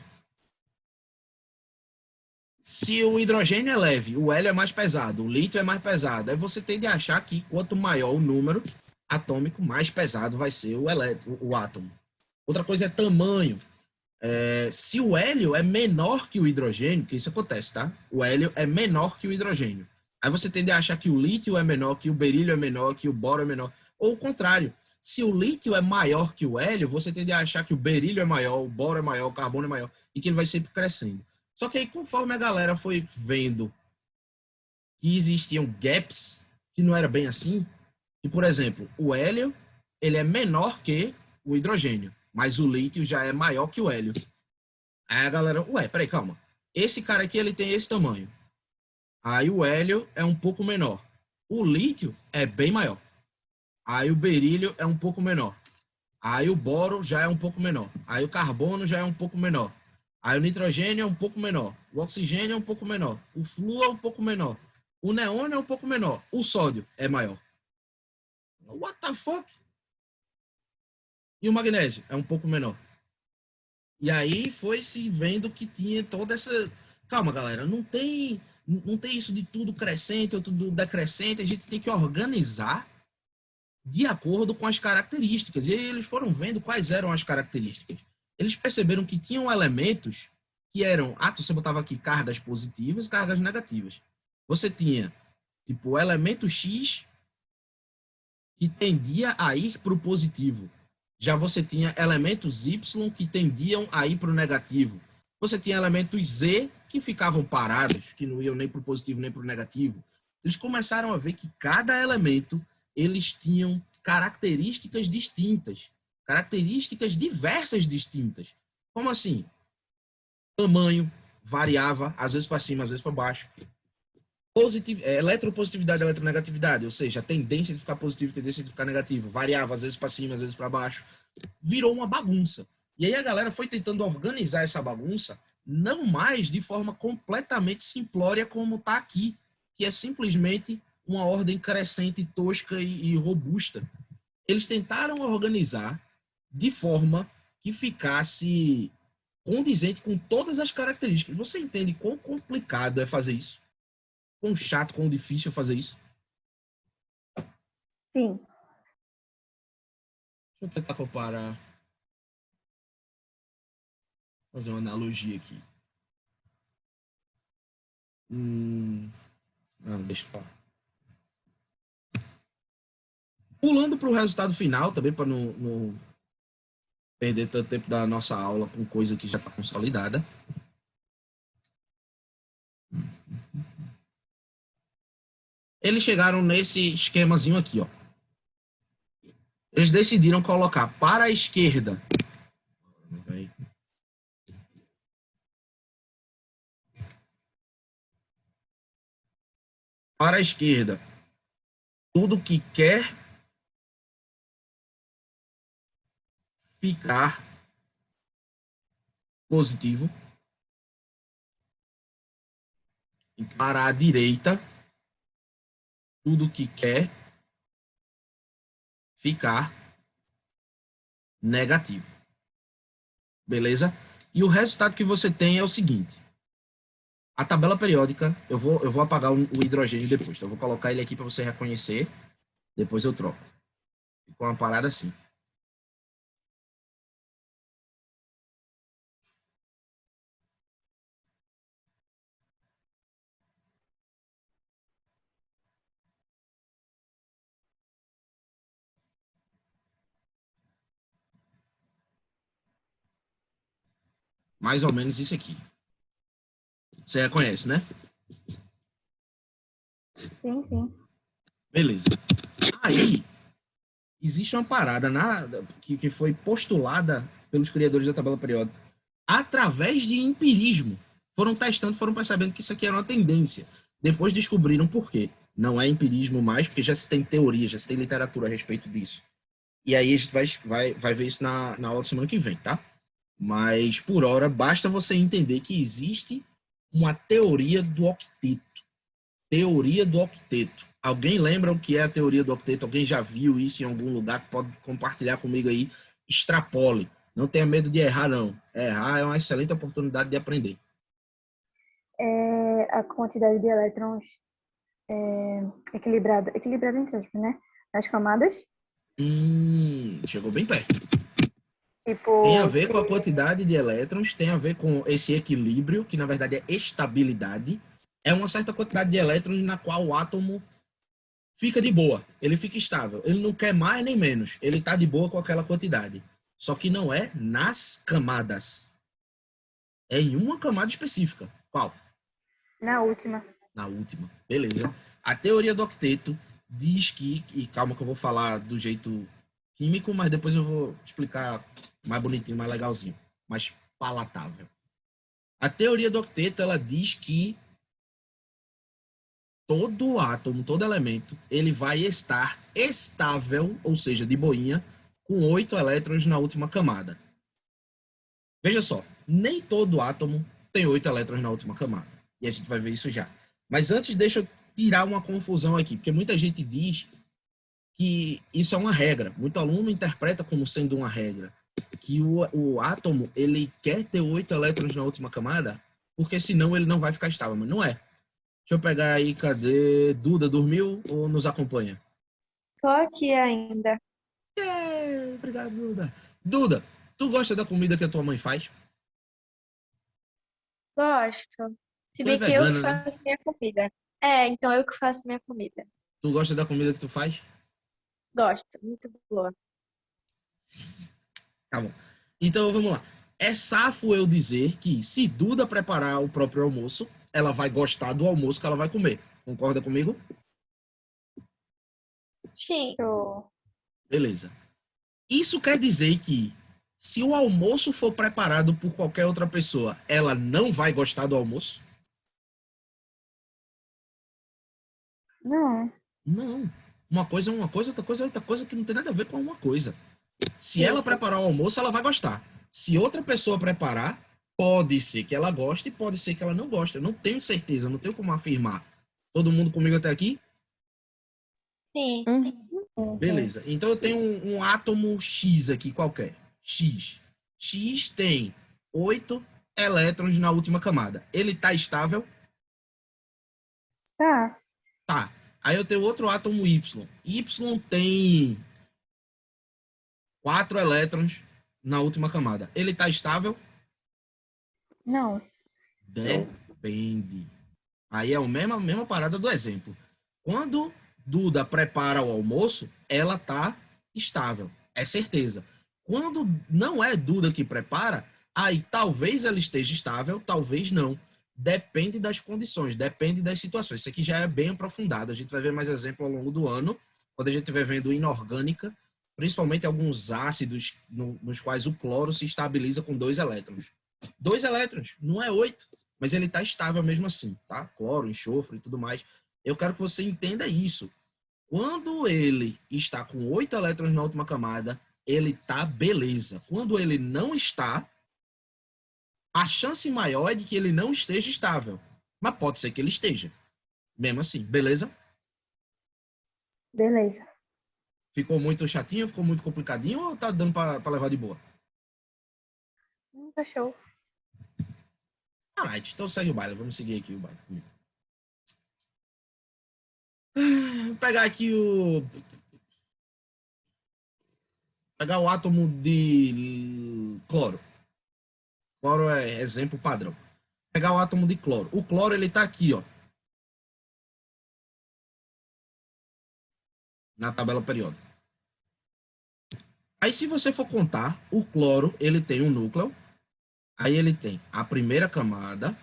Se o hidrogênio é leve, o hélio é mais pesado, o lítio é mais pesado, aí você tende a achar que quanto maior o número atômico, mais pesado vai ser o átomo. Outra coisa é tamanho. Se o hélio é menor que o hidrogênio, que isso acontece, tá? O hélio é menor que o hidrogênio. Aí você tende a achar que o lítio é menor, que o berílio é menor, que o boro é menor. Ou o contrário. Se o lítio é maior que o hélio, você tende a achar que o berílio é maior, o boro é maior, o carbono é maior, e que ele vai sempre crescendo. Só que aí, conforme a galera foi vendo que existiam gaps, que não era bem assim, e, por exemplo, o hélio, ele é menor que o hidrogênio, mas o lítio já é maior que o hélio. Aí a galera, ué, peraí, calma. Esse cara aqui, ele tem esse tamanho. Aí o hélio é um pouco menor. O lítio é bem maior. Aí o berílio é um pouco menor. Aí o boro já é um pouco menor. Aí o carbono já é um pouco menor. Aí o nitrogênio é um pouco menor. O oxigênio é um pouco menor. O flúor é um pouco menor. O neônio é um pouco menor. O sódio é maior. What the fuck? E o magnésio é um pouco menor. E aí foi se vendo que tinha toda essa... Calma, galera, não tem isso de tudo crescente ou tudo decrescente. A gente tem que organizar de acordo com as características. E aí eles foram vendo quais eram as características. Eles perceberam que tinham elementos que eram... você botava aqui cargas positivas e cargas negativas. Você tinha, tipo, o elemento X que tendia a ir para o positivo. Já você tinha elementos Y que tendiam a ir para o negativo. Você tinha elementos Z que ficavam parados, que não iam nem para o positivo nem para o negativo. Eles começaram a ver que cada elemento eles tinham características distintas, características diversas distintas. Como assim? Tamanho variava, às vezes para cima, às vezes para baixo. Eletropositividade e eletronegatividade, ou seja, a tendência de ficar positivo e a tendência de ficar negativo, variava às vezes para cima, às vezes para baixo, virou uma bagunça. E aí a galera foi tentando organizar essa bagunça, não mais de forma completamente simplória como está aqui, que é simplesmente uma ordem crescente, tosca e robusta. Eles tentaram organizar de forma que ficasse condizente com todas as características. Você entende quão complicado é fazer isso? Quão chato, quão difícil fazer isso? Sim. Deixa eu tentar comparar. Fazer uma analogia aqui. Não, deixa eu falar. Pulando para o resultado final, também para não perder tanto tempo da nossa aula com coisa que já está consolidada. Eles chegaram nesse esquemazinho aqui, ó. Eles decidiram colocar para a esquerda. Para a esquerda, tudo que quer ficar positivo. E para a direita, tudo que quer ficar negativo. Beleza? E o resultado que você tem é o seguinte. A tabela periódica, eu vou apagar o hidrogênio depois. Então eu vou colocar ele aqui para você reconhecer. Depois eu troco. Ficou uma parada assim. Mais ou menos isso aqui. Você reconhece, né? Sim, sim. Beleza. Aí, existe uma parada que foi postulada pelos criadores da tabela periódica através de empirismo. Foram testando, foram percebendo que isso aqui era uma tendência. Depois descobriram por quê. Não é empirismo mais, porque já se tem teoria, já se tem literatura a respeito disso. E aí a gente vai ver isso na aula da semana que vem, tá? Mas, por hora, basta você entender que existe uma teoria do octeto. Teoria do octeto. Alguém lembra o que é a teoria do octeto? Alguém já viu isso em algum lugar? Pode compartilhar comigo aí. Extrapole. Não tenha medo de errar, não. Errar é uma excelente oportunidade de aprender. É a quantidade de elétrons equilibrada entre aspas, né? Nas camadas. Chegou bem perto. Tipo, Tem a ver com a quantidade de elétrons, tem a ver com esse equilíbrio, que na verdade é estabilidade. É uma certa quantidade de elétrons na qual o átomo fica de boa, ele fica estável. Ele não quer mais nem menos, ele está de boa com aquela quantidade. Só que não é nas camadas. É em uma camada específica. Qual? na última. Na última. Beleza. A teoria do octeto diz que, e calma que eu vou falar do jeito químico, mas depois eu vou explicar mais bonitinho, mais legalzinho, mais palatável. A teoria do octeto, ela diz que todo átomo, todo elemento, ele vai estar estável, ou seja, de boinha, com 8 elétrons na última camada. Veja só, nem todo átomo tem 8 elétrons na última camada. E a gente vai ver isso já. Mas antes, deixa eu tirar uma confusão aqui, porque muita gente diz que isso é uma regra. Muito aluno interpreta como sendo uma regra. Que o átomo, ele quer ter 8 elétrons na última camada, porque senão ele não vai ficar estável. Mas não é. Deixa eu pegar aí, cadê? Duda, dormiu ou nos acompanha? Tô aqui ainda. Obrigado, Duda. Duda, tu gosta da comida que a tua mãe faz? Gosto. Se Tu é bem que eu que vegana, né? faço minha comida. É, então eu que faço minha comida. Tu gosta da comida que tu faz? Gosto, muito boa. Tá bom. Então, vamos lá. É safo eu dizer que se Duda preparar o próprio almoço, ela vai gostar do almoço que ela vai comer. Concorda comigo? Sim. Show. Beleza. Isso quer dizer que se o almoço for preparado por qualquer outra pessoa, ela não vai gostar do almoço? Não. Não. Uma coisa é uma coisa, outra coisa é outra coisa que não tem nada a ver com uma coisa. Se ela Isso. preparar o almoço, ela vai gostar. Se outra pessoa preparar, pode ser que ela goste e pode ser que ela não goste. Eu não tenho certeza, não tenho como afirmar. Todo mundo comigo até aqui? Sim. Beleza. Então eu tenho um átomo X aqui qualquer. X. X tem 8 elétrons na última camada. Ele tá estável? Tá. Tá. Aí eu tenho outro átomo Y. Y tem 4 elétrons na última camada. Ele tá estável? Não. Depende. Aí é a mesma parada do exemplo. Quando Duda prepara o almoço, ela tá estável. É certeza. Quando não é Duda que prepara, aí talvez ela esteja estável, talvez não. Depende das condições, depende das situações. Isso aqui já é bem aprofundado. A gente vai ver mais exemplo ao longo do ano, quando a gente estiver vendo inorgânica, principalmente alguns ácidos nos quais o cloro se estabiliza com 2 elétrons. 2 elétrons, não é 8, mas ele está estável mesmo assim, tá? Cloro, enxofre e tudo mais. Eu quero que você entenda isso. Quando ele está com 8 elétrons na última camada, ele tá beleza. Quando ele não está, a chance maior é de que ele não esteja estável. Mas pode ser que ele esteja. Mesmo assim, beleza? Beleza. Ficou muito chatinho, ficou muito complicadinho ou tá dando para levar de boa? Tá show. Alright, então segue o baile. Vamos seguir aqui o baile. Vou pegar aqui pegar o átomo de cloro. Cloro é exemplo padrão. Pegar o átomo de cloro. O cloro, ele tá aqui, ó. Na tabela periódica. Aí, se você for contar, o cloro, ele tem um núcleo. Aí ele tem a primeira camada,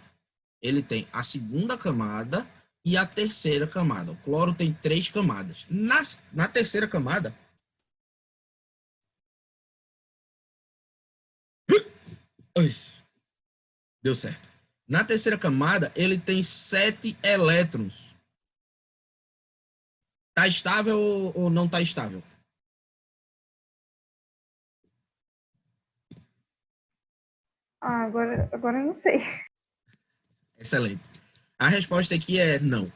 ele tem a segunda camada e a terceira camada. O cloro tem 3 camadas. Na terceira camada... Ai, deu certo. Na terceira camada, ele tem 7 elétrons. Tá estável ou não tá estável? Ah, agora eu não sei. Excelente. A resposta aqui é não.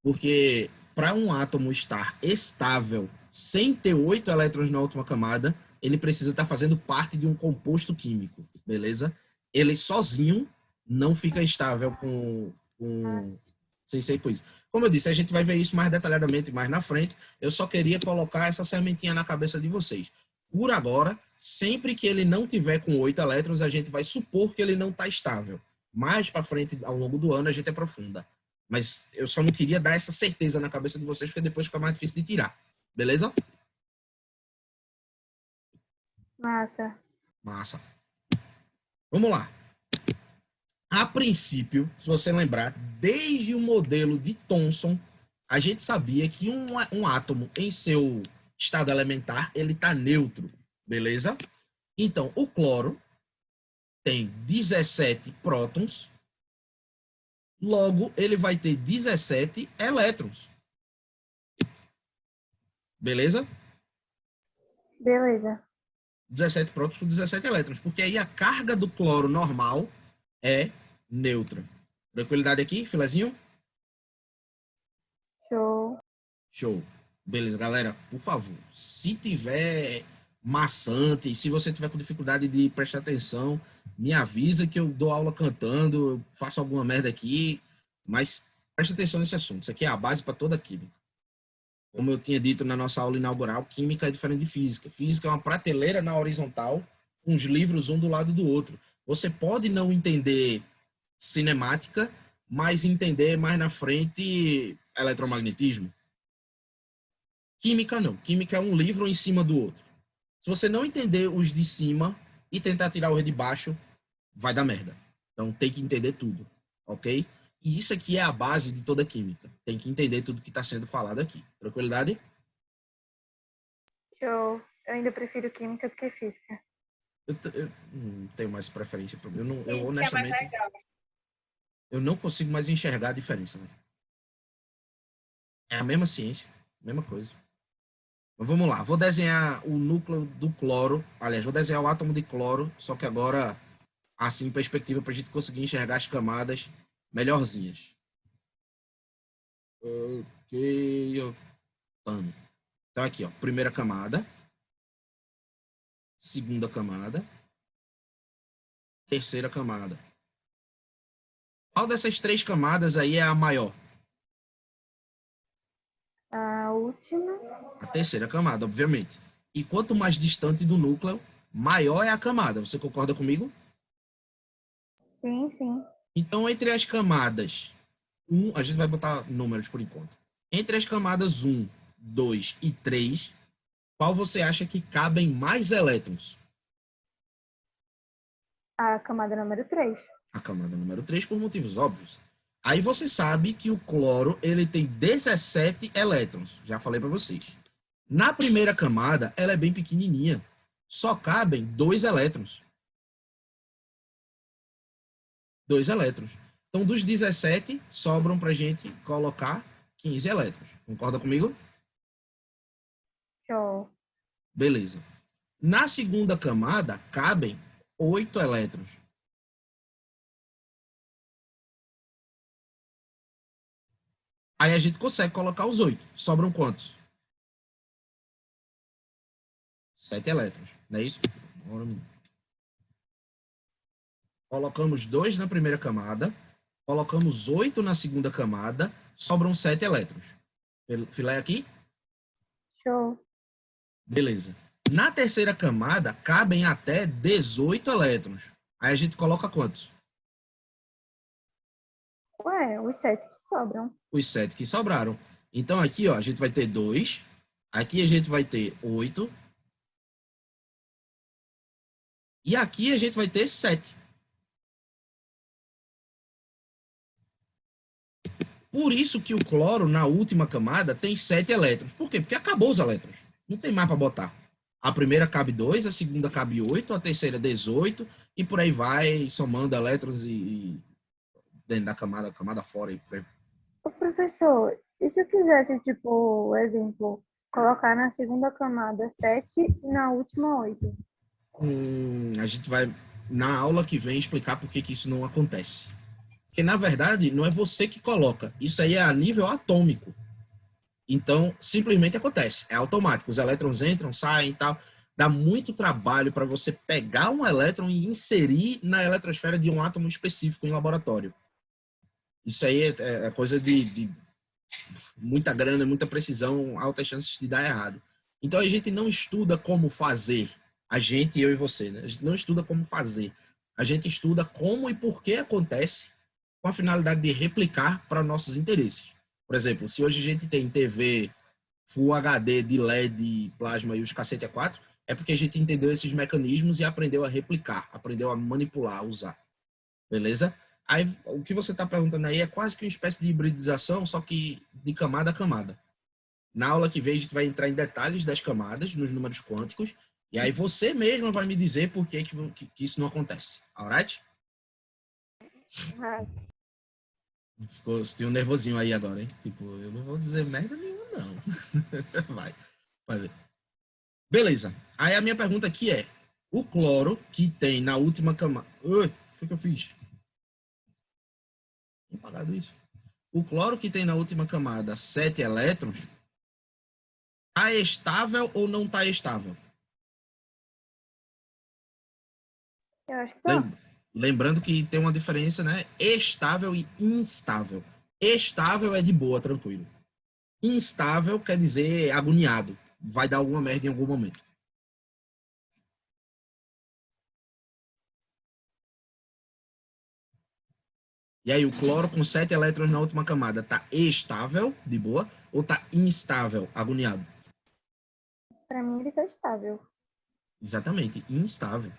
Porque para um átomo estar estável sem ter 8 elétrons na última camada, ele precisa estar fazendo parte de um composto químico, beleza? Ele sozinho não fica estável sem ser com isso. Como eu disse, a gente vai ver isso mais detalhadamente mais na frente. Eu só queria colocar essa sementinha na cabeça de vocês. Por agora, sempre que ele não tiver com 8 elétrons, a gente vai supor que ele não está estável. Mais para frente, ao longo do ano, a gente aprofunda. Mas eu só não queria dar essa certeza na cabeça de vocês, porque depois fica mais difícil de tirar. Beleza? Massa. Massa. Vamos lá. A princípio, se você lembrar, desde o modelo de Thomson, a gente sabia que um átomo em seu estado elementar, ele está neutro. Beleza? Então, o cloro tem 17 prótons Logo, ele vai ter 17 elétrons. Beleza? Beleza. 17 prótons com 17 elétrons. Porque aí a carga do cloro normal é neutra. Tranquilidade aqui, filezinho? Show. Show. Beleza, galera. Por favor, se tiver maçante, se você tiver com dificuldade de prestar atenção, me avisa que eu dou aula cantando, eu faço alguma merda aqui, mas preste atenção nesse assunto. Isso aqui é a base para toda a química. Como eu tinha dito na nossa aula inaugural, química é diferente de física. Física é uma prateleira na horizontal, com os livros um do lado do outro. Você pode não entender cinemática, mas entender mais na frente eletromagnetismo. Química não. Química é um livro em cima do outro. Se você não entender os de cima e tentar tirar os de baixo, vai dar merda. Então tem que entender tudo, ok? E isso aqui é a base de toda a química. Tem que entender tudo que está sendo falado aqui. Tranquilidade? Show. Eu ainda prefiro química do que física. Eu não tenho mais preferência. Eu, não, eu Física é mais honestamente, legal. eu não consigo mais enxergar a diferença. Né? É a mesma ciência, mesma coisa. Mas vamos lá, vou desenhar o núcleo do cloro. Aliás, vou desenhar o átomo de cloro, só que agora, assim, em perspectiva, para a gente conseguir enxergar as camadas melhorzinhas. Ok, então aqui, ó, primeira camada, segunda camada, terceira camada. Qual dessas 3 camadas aí é a maior? A última. A terceira camada, obviamente. E quanto mais distante do núcleo, maior é a camada. Você concorda comigo? Sim, sim. Então, entre as camadas 1, a gente vai botar números por enquanto. Entre as camadas 1, 2 e 3, qual você acha que cabem mais elétrons? A camada número 3. A camada número 3, por motivos óbvios. Aí você sabe que o cloro ele tem 17 elétrons. Já falei para vocês. Na primeira camada, ela é bem pequenininha. Só cabem 2 elétrons. 2 elétrons. Então, dos 17, sobram para a gente colocar 15 elétrons. Concorda comigo? Show. Beleza. Na segunda camada, cabem 8 elétrons. Aí a gente consegue colocar os 8. Sobram quantos? 7 elétrons. Não é isso? Colocamos 2 na primeira camada. Colocamos 8 na segunda camada. Sobram 7 elétrons. Filé aqui? Show. Beleza. Na terceira camada, cabem até 18 elétrons. Aí a gente coloca quantos? Ué, os 7 que sobram. Os 7 que sobraram. Então aqui, ó, a gente vai ter 2. Aqui a gente vai ter 8. E aqui a gente vai ter 7. Por isso que o cloro, na última camada, tem 7 elétrons. Por quê? Porque acabou os elétrons. Não tem mais para botar. A primeira cabe 2, a segunda cabe 8, a terceira 18, e por aí vai, somando elétrons e dentro da camada fora. E por aí. Ô, professor, e se eu quisesse, tipo, exemplo, colocar na segunda camada 7 e na última 8? A gente vai, na aula que vem, explicar por que isso não acontece. Porque, na verdade, não é você que coloca. Isso aí é a nível atômico. Então, simplesmente acontece. É automático. Os elétrons entram, saem e tal. Dá muito trabalho para você pegar um elétron e inserir na eletrosfera de um átomo específico em laboratório. Isso aí é coisa de muita grana, muita precisão, altas chances de dar errado. Então, a gente não estuda como fazer. A gente, eu e você, né? A gente não estuda como fazer. A gente estuda como e por que acontece com a finalidade de replicar para nossos interesses. Por exemplo, se hoje a gente tem TV Full HD de LED, plasma e os cacete A4, é porque a gente entendeu esses mecanismos e aprendeu a replicar, aprendeu a manipular, a usar. Beleza? Aí, o que você está perguntando aí é quase que uma espécie de hibridização, só que de camada a camada. Na aula que vem, a gente vai entrar em detalhes das camadas, nos números quânticos, e aí você mesmo vai me dizer por que isso não acontece. Alright? Tem um nervosinho aí agora, hein? Tipo, eu não vou dizer merda nenhuma, não. Vai ver. Beleza. Aí a minha pergunta aqui é: o cloro que tem na última camada. Ui, foi que eu fiz? Tinha apagado isso. O cloro que tem na última camada 7 elétrons, tá estável ou não tá estável? Eu acho que tá. Lembrando que tem uma diferença, né? Estável e instável. Estável é de boa, tranquilo. Instável quer dizer agoniado. Vai dar alguma merda em algum momento. E aí, o cloro com 7 elétrons na última camada tá estável, de boa, ou tá instável, agoniado? Pra mim ele tá estável. Exatamente, instável.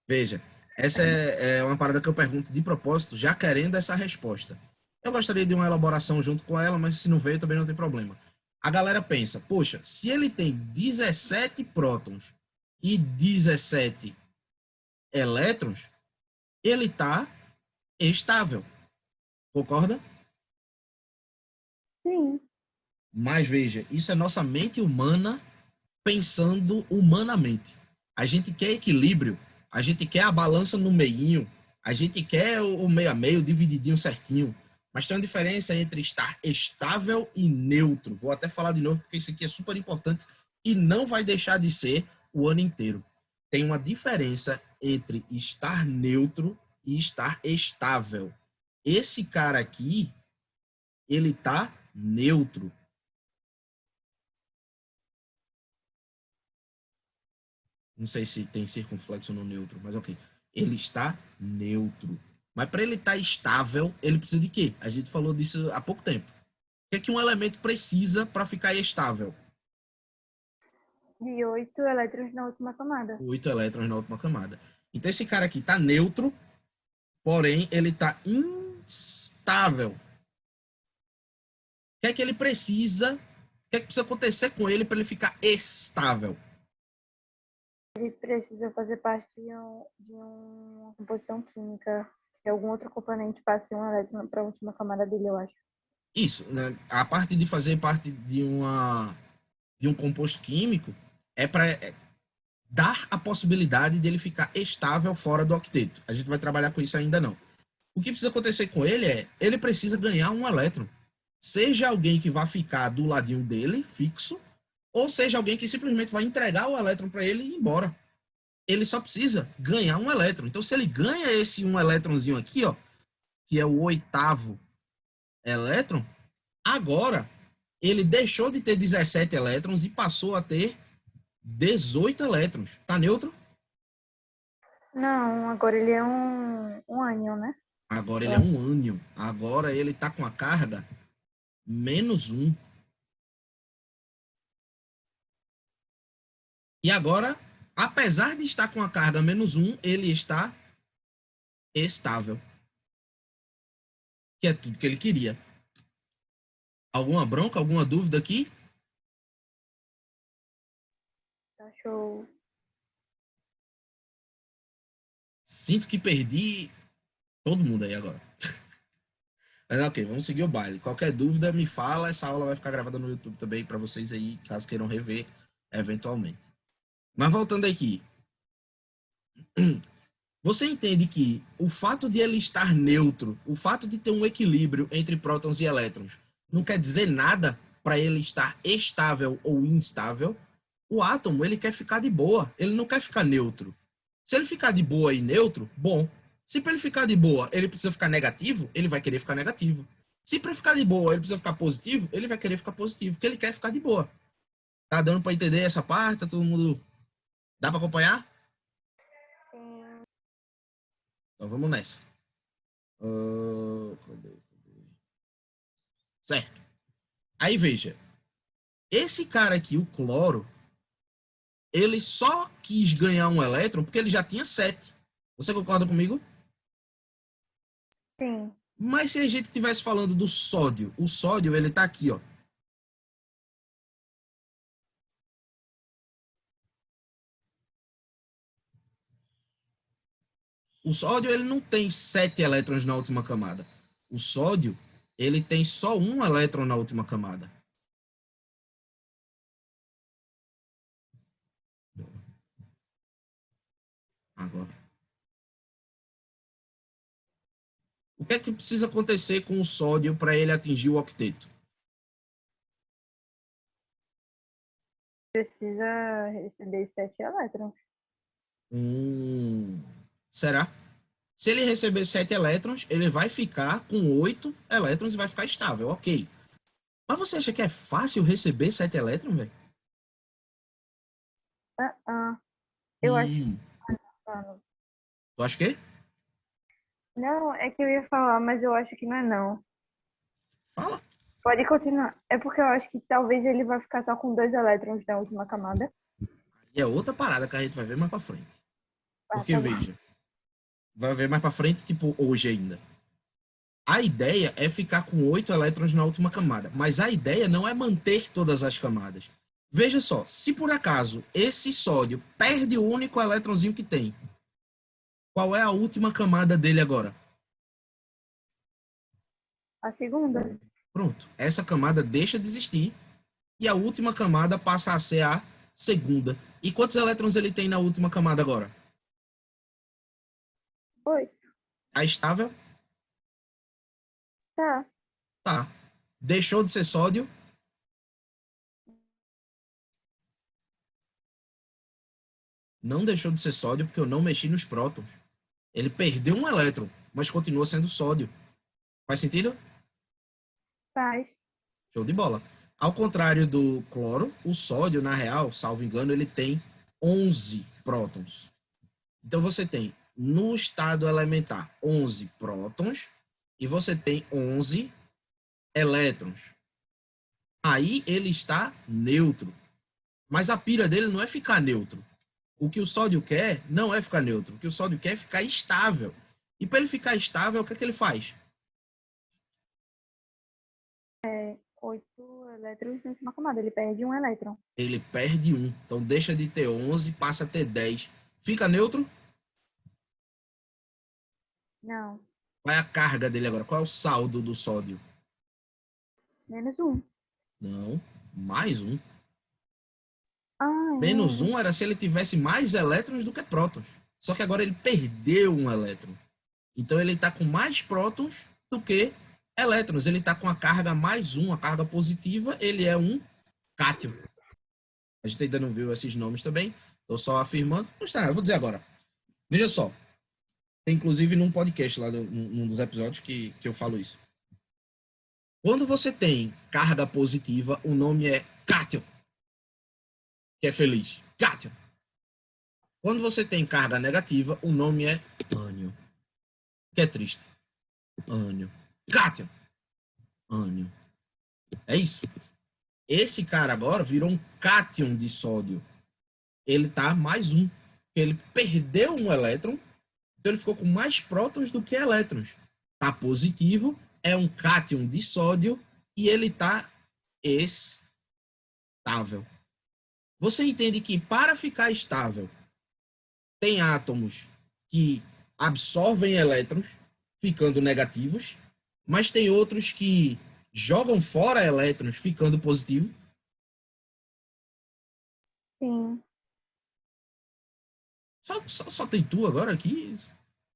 Veja, essa é uma parada que eu pergunto de propósito, já querendo essa resposta. Eu gostaria de uma elaboração junto com ela, mas se não veio também não tem problema. A galera pensa, poxa, se ele tem 17 prótons e 17 elétrons, ele tá estável. Concorda? Sim. Mas veja, isso é nossa mente humana pensando humanamente. A gente quer equilíbrio, a gente quer a balança no meinho, a gente quer o meio a meio, divididinho certinho. Mas tem uma diferença entre estar estável e neutro. Vou até falar de novo, porque isso aqui é super importante e não vai deixar de ser o ano inteiro. Tem uma diferença entre estar neutro e estar estável. Esse cara aqui, ele tá neutro. Não sei se tem circunflexo no neutro, mas ok. Ele está neutro. Mas para ele estar estável, ele precisa de quê? A gente falou disso há pouco tempo. O que é que um elemento precisa para ficar estável? De 8 elétrons na última camada. 8 elétrons na última camada. Então esse cara aqui está neutro, porém ele está instável. O que é que ele precisa? O que é que precisa acontecer com ele para ele ficar estável? Ele precisa fazer parte de uma composição química, que algum outro componente passe um elétron para a última camada dele, eu acho. Isso, né? A parte de fazer parte de um composto químico é para dar a possibilidade de ele ficar estável fora do octeto. A gente vai trabalhar com isso ainda não. O que precisa acontecer com ele é, ele precisa ganhar um elétron. Seja alguém que vai ficar do ladinho dele, fixo, ou seja alguém que simplesmente vai entregar o elétron para ele e ir embora. Ele só precisa ganhar um elétron. Então, se ele ganha esse um elétronzinho aqui, ó, que é o 8º elétron, agora ele deixou de ter 17 elétrons e passou a ter 18 elétrons. Tá neutro? Não, agora ele é um ânion, né? Agora ele é um ânion. Agora ele tá com a carga -1. E agora, apesar de estar com a carga -1, ele está estável. Que é tudo que ele queria. Alguma bronca, alguma dúvida aqui? Tá show. Sinto que perdi todo mundo aí agora. Mas ok, vamos seguir o baile. Qualquer dúvida, me fala. Essa aula vai ficar gravada no YouTube também para vocês aí, caso queiram rever eventualmente. Mas voltando aqui. Você entende que o fato de ele estar neutro, o fato de ter um equilíbrio entre prótons e elétrons, não quer dizer nada para ele estar estável ou instável? O átomo, ele quer ficar de boa, ele não quer ficar neutro. Se ele ficar de boa e neutro, bom. Se para ele ficar de boa, ele precisa ficar negativo, ele vai querer ficar negativo. Se para ficar de boa, ele precisa ficar positivo, ele vai querer ficar positivo, porque ele quer ficar de boa. Tá dando para entender essa parte? Tá todo mundo... Dá para acompanhar? Sim. Então vamos nessa. Certo. Aí veja. Esse cara aqui, o cloro, ele só quis ganhar um elétron porque ele já tinha 7. Você concorda comigo? Sim. Mas se a gente estivesse falando do sódio, o sódio, ele tá aqui, ó. O sódio, ele não tem 7 elétrons na última camada. O sódio, ele tem só um elétron na última camada. Agora. O que é que precisa acontecer com o sódio para ele atingir o octeto? Precisa receber 7 elétrons. Será? Se ele receber 7 elétrons, ele vai ficar com 8 elétrons e vai ficar estável, ok. Mas você acha que é fácil receber 7 elétrons, velho? Eu acho. Tu acha que? Não, é que eu ia falar, mas eu acho que não é não. Fala. Pode continuar. É porque eu acho que talvez ele vai ficar só com 2 elétrons na última camada. E é outra parada que a gente vai ver mais pra frente. Porque, tá bom. veja, vai ver mais pra frente, tipo, hoje ainda. A ideia é ficar com 8 elétrons na última camada, mas a ideia não é manter todas as camadas. Veja só, se por acaso esse sódio perde o único elétronzinho que tem, qual é a última camada dele agora? A segunda. Pronto, essa camada deixa de existir e a última camada passa a ser a segunda. E quantos elétrons ele tem na última camada agora? 8. A estável? Tá. Tá. Deixou de ser sódio? Não deixou de ser sódio porque eu não mexi nos prótons. Ele perdeu um elétron, mas continua sendo sódio. Faz sentido? Faz. Show de bola. Ao contrário do cloro, o sódio, na real, salvo engano, ele tem 11 prótons. Então você tem, no estado elementar, 11 prótons e você tem 11 elétrons. Aí ele está neutro. Mas a pira dele não é ficar neutro. O que o sódio quer não é ficar neutro. O que o sódio quer é ficar estável. E para ele ficar estável, o que é que ele faz? 8 elétrons na última camada. Ele perde um elétron. Ele perde um. Então deixa de ter 11, passa a ter 10. Fica neutro? Não. Qual é a carga dele agora? Qual é o saldo do sódio? -1. Não, mais um. Ah, Menos um era se ele tivesse mais elétrons do que prótons. Só que agora ele perdeu um elétron. Então ele está com mais prótons do que elétrons. Ele está com a carga mais um, a carga positiva. Ele é um cátion. A gente ainda não viu esses nomes também. Estou só afirmando. Não está nada, vou dizer agora. Veja só. Tem inclusive num podcast lá, num dos episódios que eu falo isso. Quando você tem carga positiva, o nome é cátion. Que é feliz. Cátion. Quando você tem carga negativa, o nome é ânion. Que é triste. Ânion. Cátion. Ânion. É isso. Esse cara agora virou um cátion de sódio. Ele tá mais um. Ele perdeu um elétron, então ele ficou com mais prótons do que elétrons. Tá positivo, é um cátion de sódio e ele tá estável. Você entende que para ficar estável, tem átomos que absorvem elétrons, ficando negativos, mas tem outros que jogam fora elétrons, ficando positivo? sim. Só tem tu agora aqui?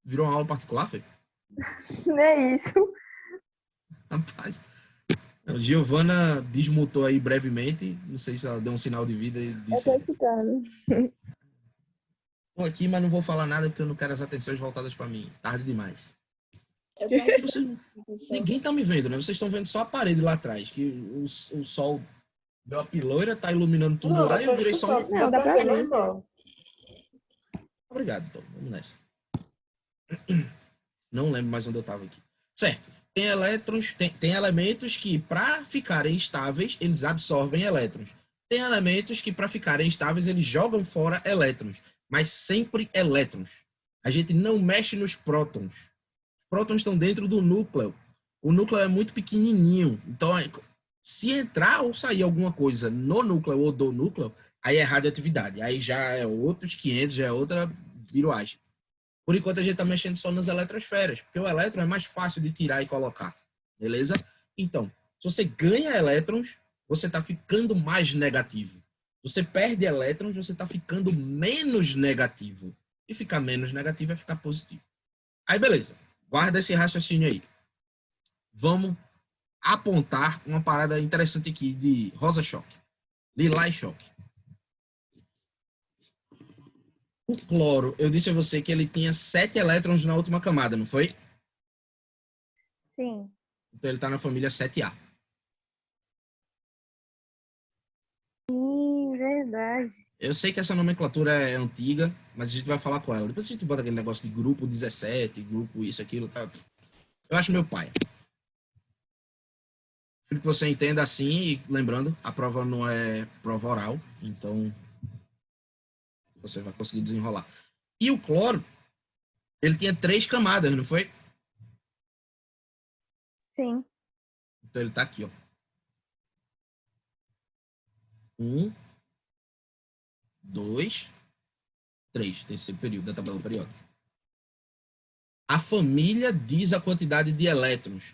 Virou uma aula particular, Fê? Não é isso. Rapaz. A Giovana desmutou aí brevemente. Não sei se ela deu um sinal de vida e Eu disse: tô escutando. tô aqui, mas não vou falar nada porque eu não quero as atenções voltadas para mim. Tarde demais. Ninguém tá me vendo, né? Vocês estão vendo só a parede lá atrás. Que o sol deu a piloira, tá iluminando tudo lá e eu virei só um. Não, dá pra ver. Obrigado, então. Vamos nessa. Não lembro mais onde eu estava aqui. Certo. Tem elétrons, tem elementos que, para ficarem estáveis, eles absorvem elétrons. Tem elementos que, para ficarem estáveis, eles jogam fora elétrons. Mas sempre elétrons. A gente não mexe nos prótons. Os prótons estão dentro do núcleo. O núcleo é muito pequenininho. Então, se entrar ou sair alguma coisa no núcleo ou do núcleo, aí é radioatividade. Aí já é outros 500, já é outra viroagem. Por enquanto a gente está mexendo só nas eletrosferas, porque o elétron é mais fácil de tirar e colocar, beleza? Então, se você ganha elétrons, você está ficando mais negativo. Se você perde elétrons, você está ficando menos negativo. E ficar menos negativo é ficar positivo. Aí, beleza. Guarda esse raciocínio aí. Vamos apontar uma parada interessante aqui de rosa choque. Lilás choque. O cloro, eu disse a você que ele tinha 7 elétrons na última camada, não foi? Sim. Então ele está na família 7A. Sim, verdade. Eu sei que essa nomenclatura é antiga, mas a gente vai falar com ela. Depois a gente bota aquele negócio de grupo 17, grupo isso, aquilo, tá? Eu acho meu pai. Espero que você entenda assim, e lembrando, a prova não é prova oral, então você vai conseguir desenrolar. E o cloro, ele tinha 3 camadas, não foi? Sim. Então ele tá aqui, ó. 1, 2, 3, terceiro período da tabela periódica. A família diz a quantidade de elétrons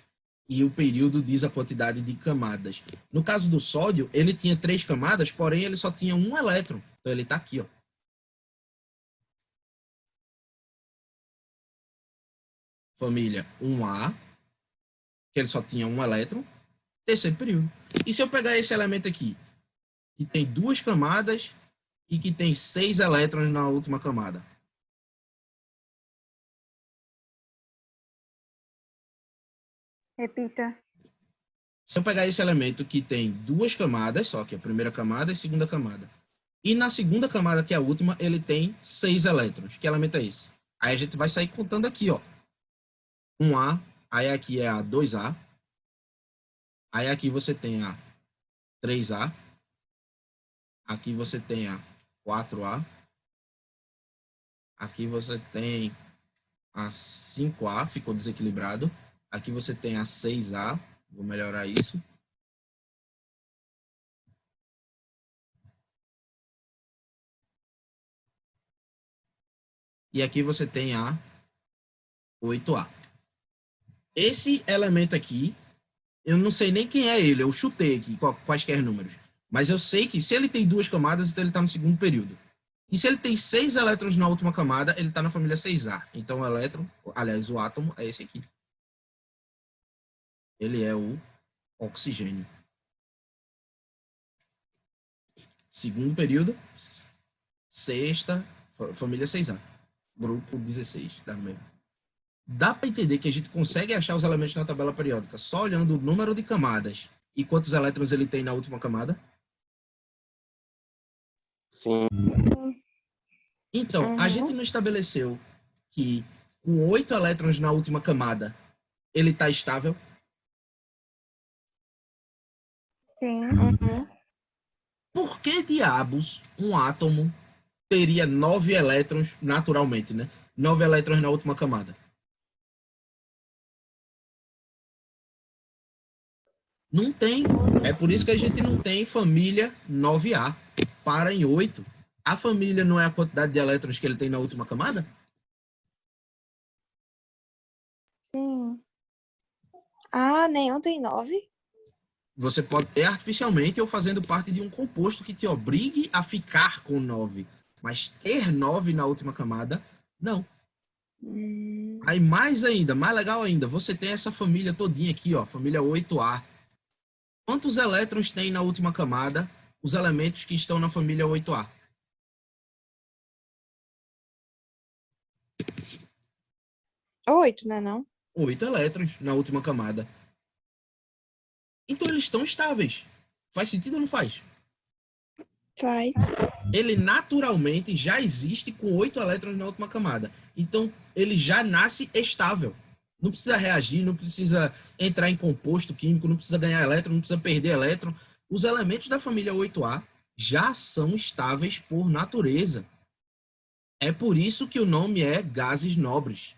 e o período diz a quantidade de camadas. No caso do sódio, ele tinha 3 camadas, porém ele só tinha um elétron. Então ele tá aqui, ó. Família 1A, que ele só tinha um elétron, terceiro período. E se eu pegar esse elemento aqui, que tem 2 camadas e que tem 6 elétrons na última camada? Repita. Se eu pegar esse elemento que tem 2 camadas, só que a primeira camada e a segunda camada, e na segunda camada, que é a última, ele tem 6 elétrons. Que elemento é esse? Aí a gente vai sair contando aqui, ó. 1A, aí aqui é a 2A, aí aqui você tem a 3A, aqui você tem a 4A, aqui você tem a 5A, ficou desequilibrado, aqui você tem a 6A, vou melhorar isso. E aqui você tem a 8A. Esse elemento aqui, eu não sei nem quem é ele, eu chutei aqui quaisquer números. Mas eu sei que se ele tem 2 camadas, então ele está no segundo período. E se ele tem 6 elétrons na última camada, ele está na família 6A. Então o elétron, aliás, o átomo é esse aqui. Ele é o oxigênio. Segundo período, sexta, família 6A. Grupo 16, da mesma. Dá para entender que a gente consegue achar os elementos na tabela periódica só olhando o número de camadas e quantos elétrons ele tem na última camada? Sim. Então, a gente não estabeleceu que com 8 elétrons na última camada ele está estável? Sim. Por que diabos um átomo teria 9 elétrons naturalmente, né? 9 elétrons na última camada? Não tem. É por isso que a gente não tem família 9A. Para em 8. A família não é a quantidade de elétrons que ele tem na última camada? Sim. Ah, nenhum tem 9? Você pode ter artificialmente ou fazendo parte de um composto que te obrigue a ficar com 9. Mas ter 9 na última camada, não. Aí mais ainda, mais legal ainda, você tem essa família todinha aqui, ó, família 8A. Quantos elétrons tem na última camada os elementos que estão na família 8A? 8, né, não? 8 elétrons na última camada. Então eles estão estáveis. Faz sentido ou não faz? Faz. Ele naturalmente já existe com 8 elétrons na última camada. Então ele já nasce estável. Não precisa reagir, não precisa entrar em composto químico, não precisa ganhar elétron, não precisa perder elétron. Os elementos da família 8A já são estáveis por natureza. É por isso que o nome é gases nobres.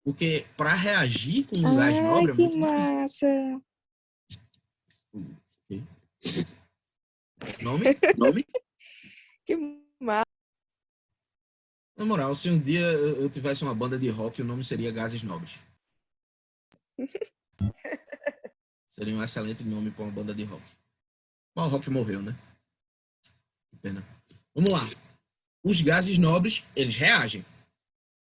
Porque para reagir com um gás nobre é que muito difícil. massa! Nome? Que massa! Na moral, se um dia eu tivesse uma banda de rock, o nome seria Gases Nobres. Seria um excelente nome para uma banda de rock. Mas o rock morreu, né? Que pena. Vamos lá. Os gases nobres, eles reagem.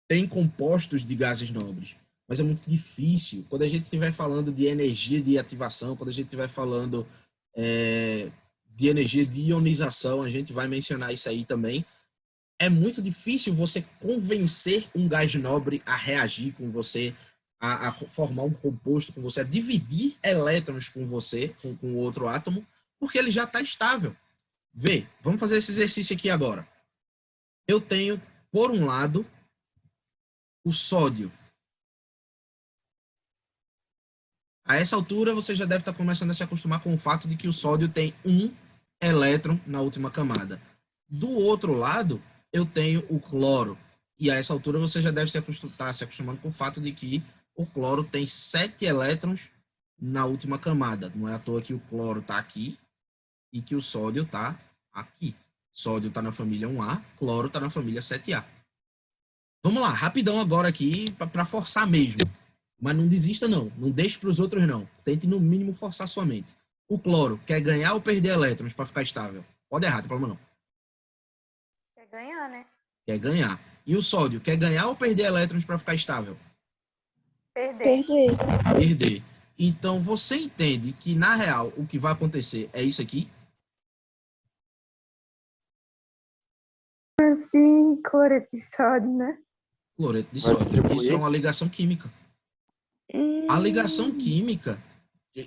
Tem compostos de gases nobres. Mas é muito difícil. Quando a gente estiver falando de energia de ativação, quando a gente estiver falando de energia de ionização, a gente vai mencionar isso aí também. É muito difícil você convencer um gás nobre a reagir com você, a formar um composto com você, a dividir elétrons com você, com o outro átomo, porque ele já está estável. Vê, vamos fazer esse exercício aqui agora. Eu tenho, por um lado, o sódio. A essa altura, você já deve estar começando a se acostumar com o fato de que o sódio tem um elétron na última camada. Do outro lado, eu tenho o cloro. E a essa altura, você já deve estar se acostumando com o fato de que o cloro tem 7 elétrons na última camada. Não é à toa que o cloro está aqui e que o sódio está aqui. Sódio está na família 1A, cloro está na família 7A. Vamos lá, rapidão agora aqui, para forçar mesmo. Mas não desista não, não deixe para os outros não. Tente no mínimo forçar sua mente. O cloro quer ganhar ou perder elétrons para ficar estável? Pode errar, não tem problema não. Quer ganhar, né? Quer ganhar. E o sódio quer ganhar ou perder elétrons para ficar estável? Perder. Perder. Então você entende que na real o que vai acontecer é isso aqui? Sim, cloreto de sódio, né? Cloreto de Vai sódio. distribuir? Isso é uma ligação química. A ligação química,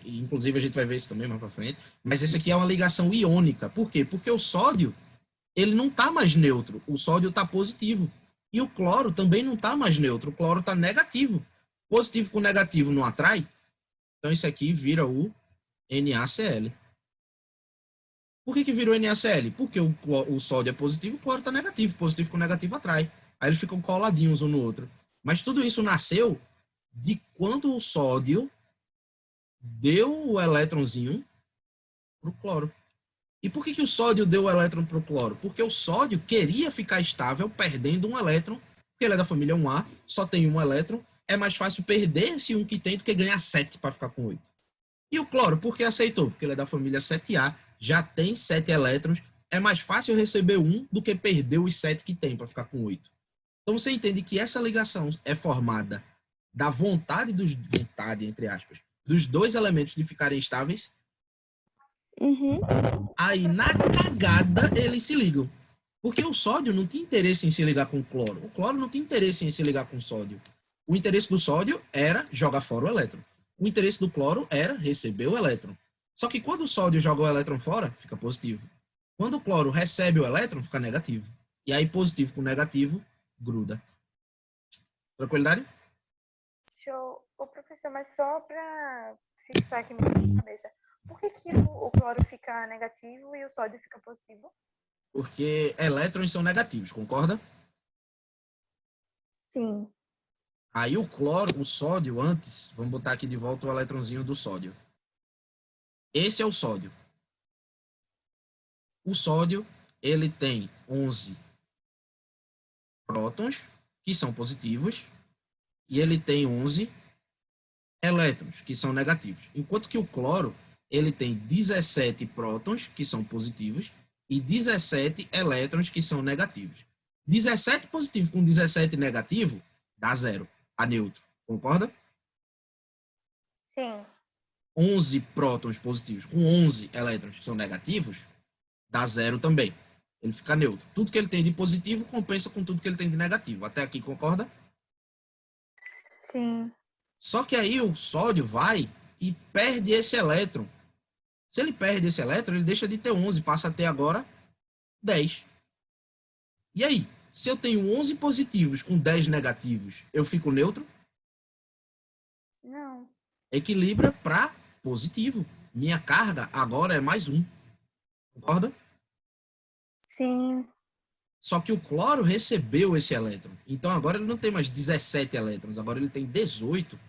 inclusive a gente vai ver isso também mais para frente, mas esse aqui é uma ligação iônica. Por quê? Porque o sódio, ele não está mais neutro, o sódio está positivo. E o cloro também não está mais neutro, o cloro está negativo. Positivo com negativo não atrai? Então isso aqui vira o NaCl. Por que virou NaCl? Porque o sódio é positivo, o cloro está negativo. Positivo com negativo atrai. Aí eles ficam coladinhos um no outro. Mas tudo isso nasceu de quando o sódio deu o elétronzinho para o cloro. E por que o sódio deu o elétron para o cloro? Porque o sódio queria ficar estável perdendo um elétron, porque ele é da família 1A, só tem um elétron, é mais fácil perder esse um que tem do que ganhar 7 para ficar com 8. E o cloro, por que aceitou? Porque ele é da família 7A, já tem 7 elétrons, é mais fácil receber um do que perder os 7 que tem para ficar com 8. Então você entende que essa ligação é formada da vontade, entre aspas, dos dois elementos de ficarem estáveis. Aí, na cagada, eles se ligam. Porque o sódio não tem interesse em se ligar com o cloro. O cloro não tem interesse em se ligar com o sódio. O interesse do sódio era jogar fora o elétron. O interesse do cloro era receber o elétron. Só que quando o sódio joga o elétron fora, fica positivo. Quando o cloro recebe o elétron, fica negativo. E aí, positivo com negativo, gruda. Tranquilidade? Show. Ô, professor, mas só para fixar aqui na minha cabeça, por que o cloro fica negativo e o sódio fica positivo? Porque elétrons são negativos, concorda? Sim. Aí o cloro, o sódio antes, vamos botar aqui de volta o elétronzinho do sódio. Esse é o sódio. O sódio, ele tem 11 prótons, que são positivos, e ele tem 11 elétrons, que são negativos. Enquanto que o cloro, ele tem 17 prótons, que são positivos, e 17 elétrons, que são negativos. 17 positivo com 17 negativo, dá 0, a neutro. Concorda? Sim. 11 prótons positivos com 11 elétrons, que são negativos, dá 0 também. Ele fica neutro. Tudo que ele tem de positivo compensa com tudo que ele tem de negativo. Até aqui, concorda? Sim. Só que aí o sódio vai e perde esse elétron. Se ele perde esse elétron, ele deixa de ter 11, passa a ter agora 10. E aí, se eu tenho 11 positivos com 10 negativos, eu fico neutro? Não. Equilibra para positivo. Minha carga agora é mais 1. Concorda? Sim. Só que o cloro recebeu esse elétron. Então agora ele não tem mais 17 elétrons, agora ele tem 18.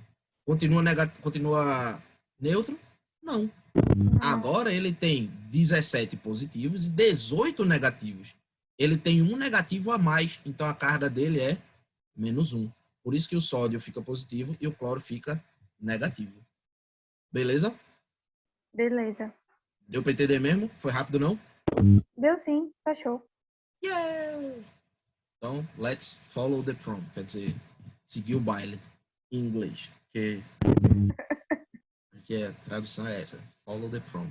Continua neutro? Não. Agora ele tem 17 positivos e 18 negativos. ele tem um negativo a mais, então a carga dele é -1. Por isso que o sódio fica positivo e o cloro fica negativo. Beleza? Beleza. Deu para entender mesmo? Foi rápido, não? Deu sim, tá show. Yeah! Então, let's follow the prom. Quer dizer, seguir o baile em inglês. Porque a tradução é essa. Follow the prom.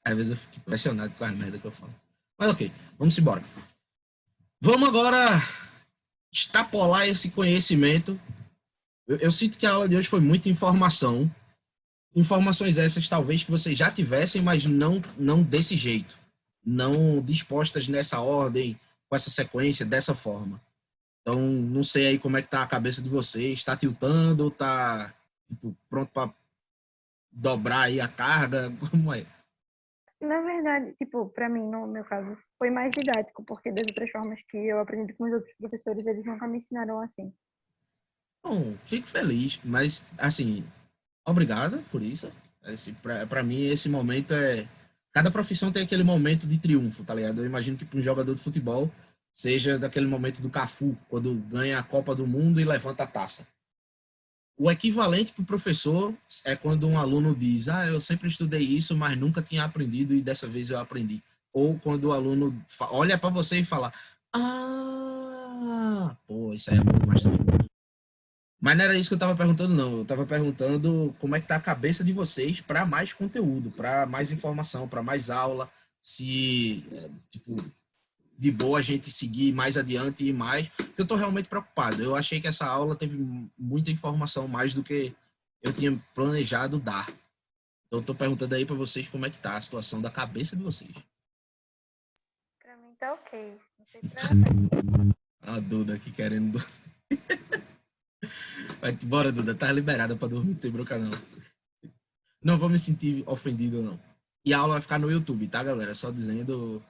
Às vezes eu fico impressionado com as merdas que eu falo. Mas ok, vamos embora. Vamos agora extrapolar esse conhecimento. Eu sinto que a aula de hoje foi muita informação. Informações essas talvez que vocês já tivessem, mas não desse jeito. Não dispostas nessa ordem, com essa sequência, dessa forma. Então, não sei aí como é que tá a cabeça de vocês. Está tiltando? Tá tipo, pronto para dobrar aí a carga? Como é? Na verdade, tipo, pra mim, no meu caso, foi mais didático, porque das outras formas que eu aprendi com os outros professores, eles nunca me ensinaram assim. Bom, fico feliz, mas, assim, obrigado por isso. Para mim, esse momento é... Cada profissão tem aquele momento de triunfo, tá ligado? Eu imagino que para um jogador de futebol seja daquele momento do Cafu, quando ganha a Copa do Mundo e levanta a taça. O equivalente para o professor é quando um aluno diz: eu sempre estudei isso, mas nunca tinha aprendido e dessa vez eu aprendi. Ou quando o aluno olha para você e fala: pô, isso aí é bom demais também. Mas não era isso que eu estava perguntando, não. Eu estava perguntando como é que está a cabeça de vocês para mais conteúdo, para mais informação, para mais aula. Se, tipo, de boa a gente seguir mais adiante e mais. Eu estou realmente preocupado. Eu achei que essa aula teve muita informação, mais do que eu tinha planejado dar. Então, eu estou perguntando aí para vocês como é que está a situação da cabeça de vocês. Pra mim tá ok. Não sei pra você. A Duda aqui querendo... Bora, Duda. Tá liberada para dormir, não tem bronca não. Não vou me sentir ofendido, não. E a aula vai ficar no YouTube, tá, galera? Só dizendo...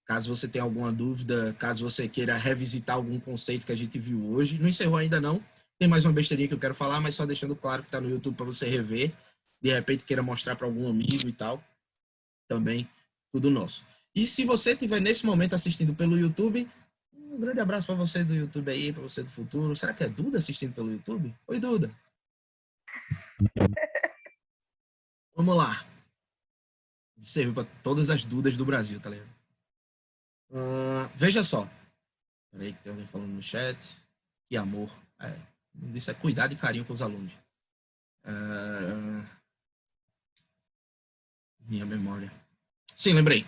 caso você tenha alguma dúvida, caso você queira revisitar algum conceito que a gente viu hoje. Não encerrou ainda, não. Tem mais uma besteirinha que eu quero falar, mas só deixando claro que tá no YouTube para você rever. De repente queira mostrar para algum amigo e tal. Também, tudo nosso. E se você estiver nesse momento assistindo pelo YouTube, um grande abraço para você do YouTube aí, para você do futuro. Será que é Duda assistindo pelo YouTube? Oi, Duda. Vamos lá. Serviu para todas as Dudas do Brasil, tá ligado? Veja só. Peraí que tem alguém falando no chat. Que amor. Isso é cuidado e carinho com os alunos. Minha memória. Sim, lembrei.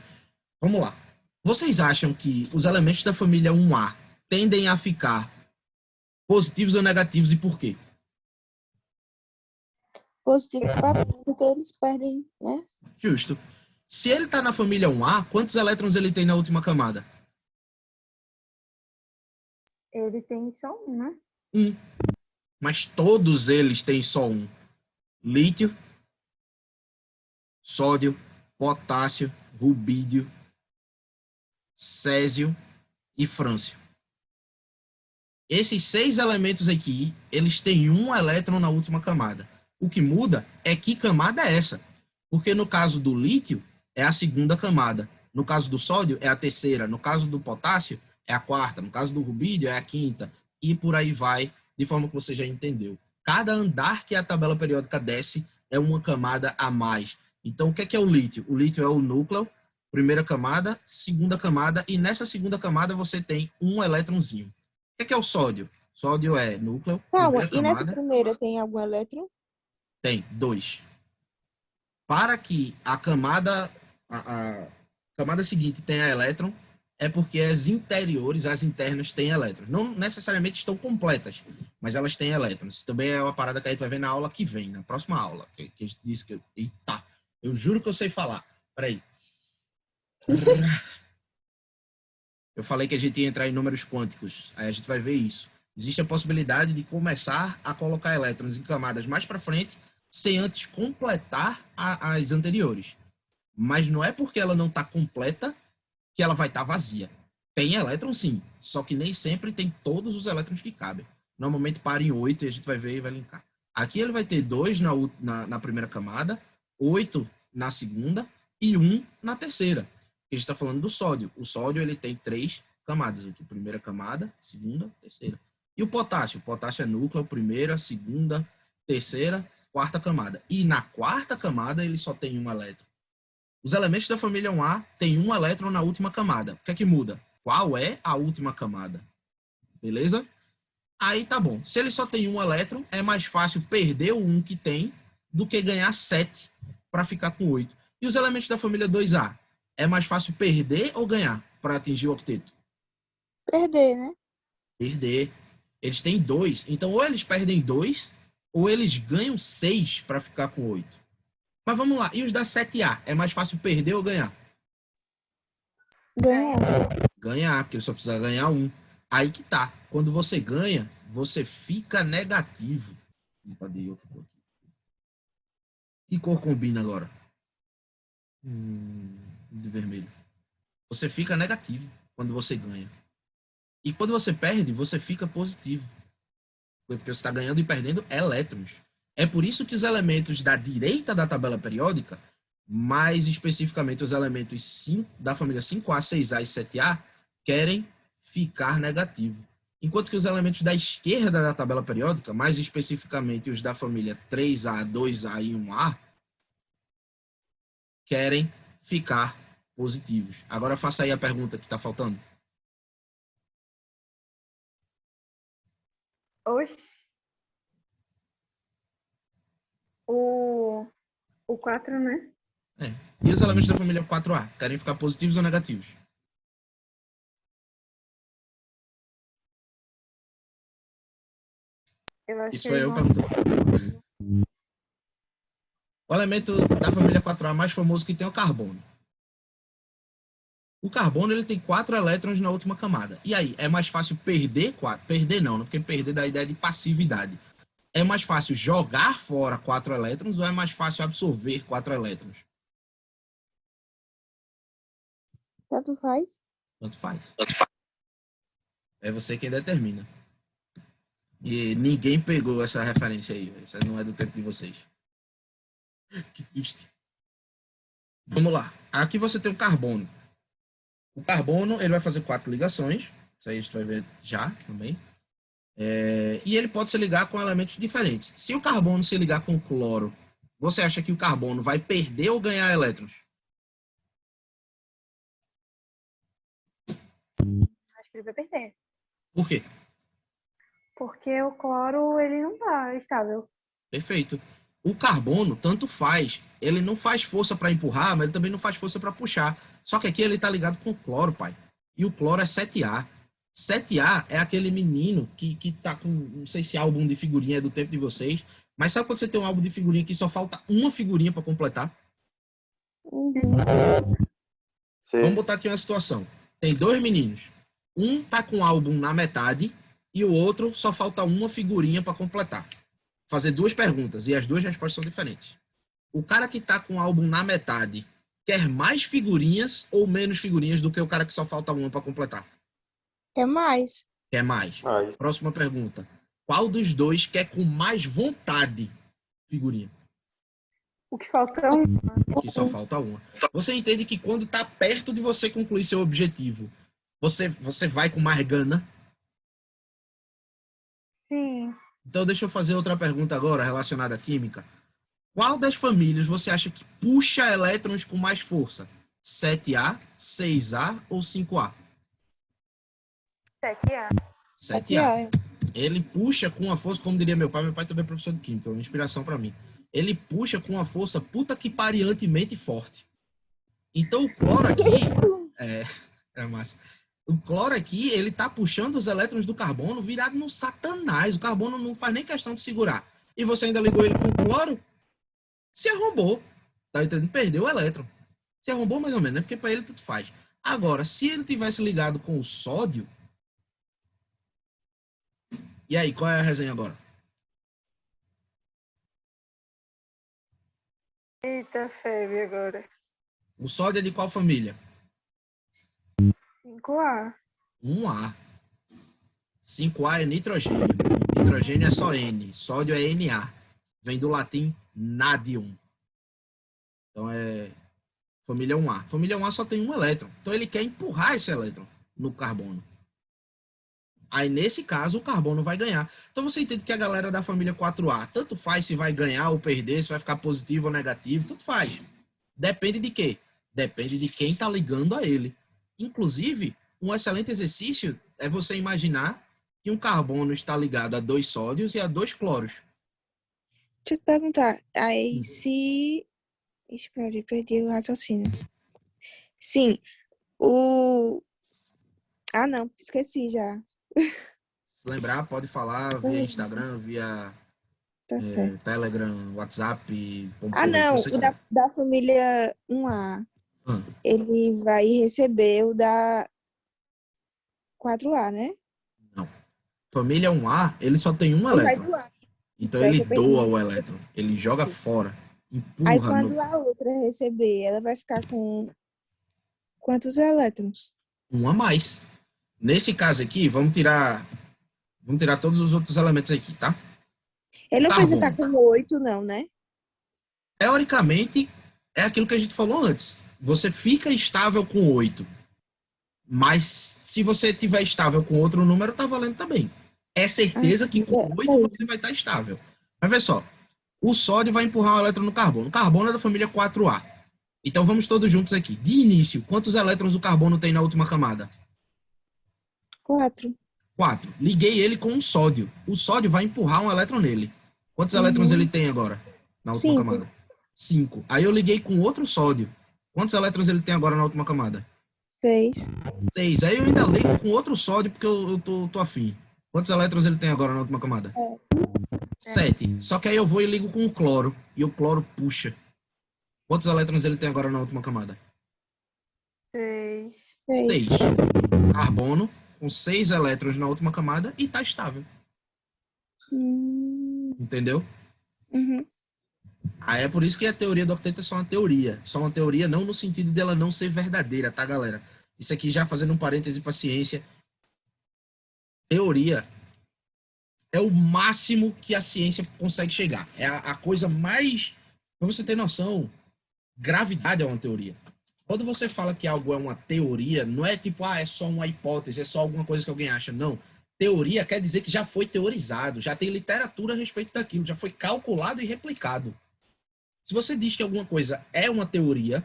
Vamos lá. Vocês acham que os elementos da família 1A tendem a ficar positivos ou negativos e por quê? Positivo porque eles perdem, né? Justo. Se ele está na família 1A, quantos elétrons ele tem na última camada? Ele tem só um, né? Mas todos eles têm só um. Lítio, sódio, potássio, rubídio, césio e frâncio. Esses 6 elementos aqui, eles têm um elétron na última camada. O que muda é que camada é essa. Porque no caso do lítio, é a segunda camada. No caso do sódio, é a terceira. No caso do potássio, é a quarta. No caso do rubídio, é a quinta. E por aí vai, de forma que você já entendeu. Cada andar que a tabela periódica desce é uma camada a mais. Então, o que é o lítio? O lítio é o núcleo, primeira camada, segunda camada, e nessa segunda camada você tem um elétronzinho. O que é o sódio? Sódio é núcleo, Calma, primeira e nessa camada. primeira tem algum elétron? Tem 2. Para que a camada seguinte tenha elétron, é porque as interiores, as internas, têm elétrons. Não necessariamente estão completas, mas elas têm elétrons. Também é uma parada que a gente vai ver na aula que vem, na próxima aula. Que a gente disse que... Eita, eu juro que eu sei falar. Peraí. Eu falei que a gente ia entrar em números quânticos. Aí a gente vai ver isso. Existe a possibilidade de começar a colocar elétrons em camadas mais para frente, sem antes completar as anteriores. Mas não é porque ela não está completa que ela vai estar vazia. Tem elétron, sim, só que nem sempre tem todos os elétrons que cabem. Normalmente para em 8 e a gente vai ver e vai linkar. Aqui ele vai ter 2 na primeira camada, 8 na segunda e 1 na terceira. A gente está falando do sódio. O sódio ele tem 3 camadas aqui. Primeira camada, segunda, terceira. E o potássio? O potássio é núcleo, primeira, segunda, terceira, quarta camada. E na quarta camada ele só tem um elétron. Os elementos da família 1A têm um elétron na última camada. O que é que muda? Qual é a última camada? Beleza? Aí tá bom. Se ele só tem um elétron, é mais fácil perder o 1 que tem do que ganhar 7 para ficar com 8. E os elementos da família 2A? É mais fácil perder ou ganhar para atingir o octeto? Perder, né? Perder. Eles têm 2. Então, ou eles perdem 2, ou eles ganham 6 para ficar com 8. Mas vamos lá. E os da 7A? É mais fácil perder ou ganhar? Ganhar. Ganhar, porque só precisa ganhar 1. Aí que tá. Quando você ganha, você fica negativo. Cadê outra cor? Que cor combina agora? De vermelho. Você fica negativo quando você ganha. E quando você perde, você fica positivo. Porque você está ganhando e perdendo elétrons. É por isso que os elementos da direita da tabela periódica, mais especificamente os elementos da família 5A, 6A e 7A, querem ficar negativo. Enquanto que os elementos da esquerda da tabela periódica, mais especificamente os da família 3A, 2A e 1A, querem ficar positivos. Agora faça aí a pergunta que está faltando. Oxe. O 4, né? E os elementos da família 4A, querem ficar positivos ou negativos? Eu acho Isso que foi eles eu vão... perguntando. O elemento da família 4A mais famoso que tem é o carbono. O carbono ele tem 4 elétrons na última camada. E aí, é mais fácil perder 4? Perder não, porque perder dá a ideia de passividade. É mais fácil jogar fora 4 elétrons ou é mais fácil absorver 4 elétrons? Tanto faz. Tanto faz. É você quem determina. E ninguém pegou essa referência aí. Essa não é do tempo de vocês. Que triste. Vamos lá. Aqui você tem o carbono. O carbono ele vai fazer 4 ligações. Isso aí a gente vai ver já também. E ele pode se ligar com elementos diferentes. Se o carbono se ligar com o cloro, você acha que o carbono vai perder ou ganhar elétrons? Acho que ele vai perder. Por quê? Porque o cloro, ele não tá estável. Perfeito. O carbono, tanto faz. Ele não faz força para empurrar, mas ele também não faz força para puxar. Só que aqui ele tá ligado com o cloro, pai. E o cloro é 7A. 7A é aquele menino que tá com, não sei se álbum de figurinha é do tempo de vocês, mas sabe quando você tem um álbum de figurinha que só falta uma figurinha para completar? Sim. Vamos botar aqui uma situação. Tem 2 meninos. Um tá com o álbum na metade e o outro só falta uma figurinha para completar. Fazer 2 perguntas e as 2 respostas são diferentes. O cara que tá com o álbum na metade quer mais figurinhas ou menos figurinhas do que o cara que só falta uma para completar? Quer mais? Quer mais. Mas, Próxima pergunta. Qual dos 2 quer com mais vontade figurinha? O que falta é um. Que só falta uma. Você entende que quando tá perto de você concluir seu objetivo, você vai com mais gana? Sim. Então deixa eu fazer outra pergunta agora relacionada à química. Qual das famílias você acha que puxa elétrons com mais força? 7A, 6A ou 5A? 7A. 7A. Ele puxa com uma força, como diria meu pai também é professor de química, é uma inspiração para mim. Ele puxa com uma força puta que pariantemente forte. Então o cloro aqui é massa. O cloro aqui, ele tá puxando os elétrons do carbono virado no satanás. O carbono não faz nem questão de segurar. E você ainda ligou ele com o cloro? Se arrombou. Tá entendendo? Perdeu o elétron. Se arrombou mais ou menos, né? Porque para ele tudo faz. Agora, se ele tivesse ligado com o sódio... E aí, qual é a resenha agora? Eita, febre agora. O sódio é de qual família? 5A. 1A. 5A é nitrogênio. Nitrogênio é só N. Sódio é Na. Vem do latim nadium. Então é Família 1A. Família 1A só tem um elétron. Então ele quer empurrar esse elétron no carbono. Aí, nesse caso, o carbono vai ganhar. Então você entende que a galera da família 4A, tanto faz se vai ganhar ou perder, se vai ficar positivo ou negativo, tanto faz. Depende de quê? Depende de quem está ligando a ele. Inclusive, um excelente exercício é você imaginar que um carbono está ligado a 2 sódios e a 2 cloros. Deixa eu te perguntar. Aí, se... Espera, eu perdi o raciocínio. Sim, o... Ah, não, esqueci já. Se lembrar, pode falar via Instagram, via Tá certo. Telegram, WhatsApp, Ah, por não, você o quiser. da família 1A, Ah, ele vai receber o da 4A, né? não. Família 1A, ele só tem um Ele vai elétron. doar. Então Isso é o ele que eu doa perdi. o elétron. Ele joga fora. Aí, Empurra quando a outra receber, ela vai ficar com quantos elétrons? um a mais. Nesse caso aqui, vamos tirar todos os outros elementos aqui, tá? Ele não precisa estar Carbono. com 8, não, né? Teoricamente, é aquilo que a gente falou antes. Você fica estável com 8. Mas se você tiver estável com outro número, tá valendo também. É certeza sim, que com 8 você vai estar estável. Mas vê só, o sódio vai empurrar um elétron no carbono. O carbono é da família 4A. Então vamos todos juntos aqui. De início, quantos elétrons o carbono tem na última camada? 4. 4. Liguei ele com um sódio. O sódio vai empurrar um elétron nele. Quantos elétrons ele tem agora na última 5. camada? 5. Aí eu liguei com outro sódio. Quantos elétrons ele tem agora na última camada? 6. 6. Aí eu ainda ligo com outro sódio porque eu tô afim. Quantos elétrons ele tem agora na última camada? 7. Só que aí eu vou e ligo com o cloro. E o cloro puxa. Quantos elétrons ele tem agora na última camada? 6. 6. Carbono com 6 elétrons na última camada e tá estável. Entendeu? Uhum. Aí é por isso que a teoria do octeto é só uma teoria. Só uma teoria não no sentido dela não ser verdadeira, tá, galera? Isso aqui já fazendo um parêntese pra ciência. Teoria é o máximo que a ciência consegue chegar. É a coisa mais... Pra você ter noção, gravidade é uma teoria. Quando você fala que algo é uma teoria, não é tipo, é só uma hipótese, é só alguma coisa que alguém acha. Não. Teoria quer dizer que já foi teorizado, já tem literatura a respeito daquilo, já foi calculado e replicado. Se você diz que alguma coisa é uma teoria,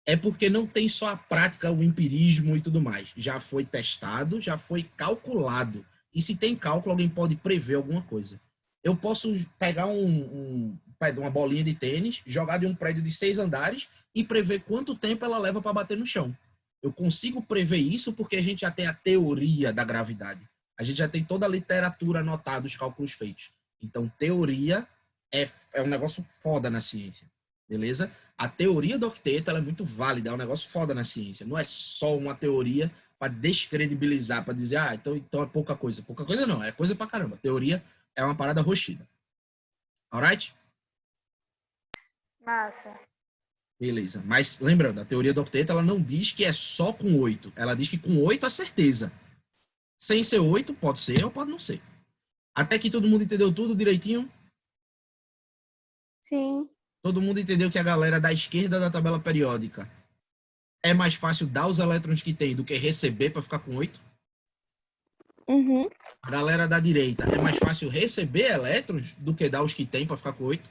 é porque não tem só a prática, o empirismo e tudo mais. Já foi testado, já foi calculado. E se tem cálculo, alguém pode prever alguma coisa. Eu posso pegar uma bolinha de tênis, jogar de um prédio de 6 andares e prever quanto tempo ela leva para bater no chão. Eu consigo prever isso porque a gente já tem a teoria da gravidade. A gente já tem toda a literatura anotada, os cálculos feitos. Então, teoria é um negócio foda na ciência, beleza? A teoria do octeto ela é muito válida, é um negócio foda na ciência. Não é só uma teoria para descredibilizar, para dizer, então é pouca coisa. Pouca coisa não, é coisa pra caramba. Teoria é uma parada roxida. Alright? Massa. Beleza. Mas lembrando, a teoria do octeto ela não diz que é só com 8. Ela diz que com 8 é certeza. Sem ser 8, pode ser ou pode não ser. Até que todo mundo entendeu tudo direitinho? Sim. Todo mundo entendeu que a galera da esquerda da tabela periódica é mais fácil dar os elétrons que tem do que receber para ficar com 8? Uhum. A galera da direita é mais fácil receber elétrons do que dar os que tem para ficar com 8?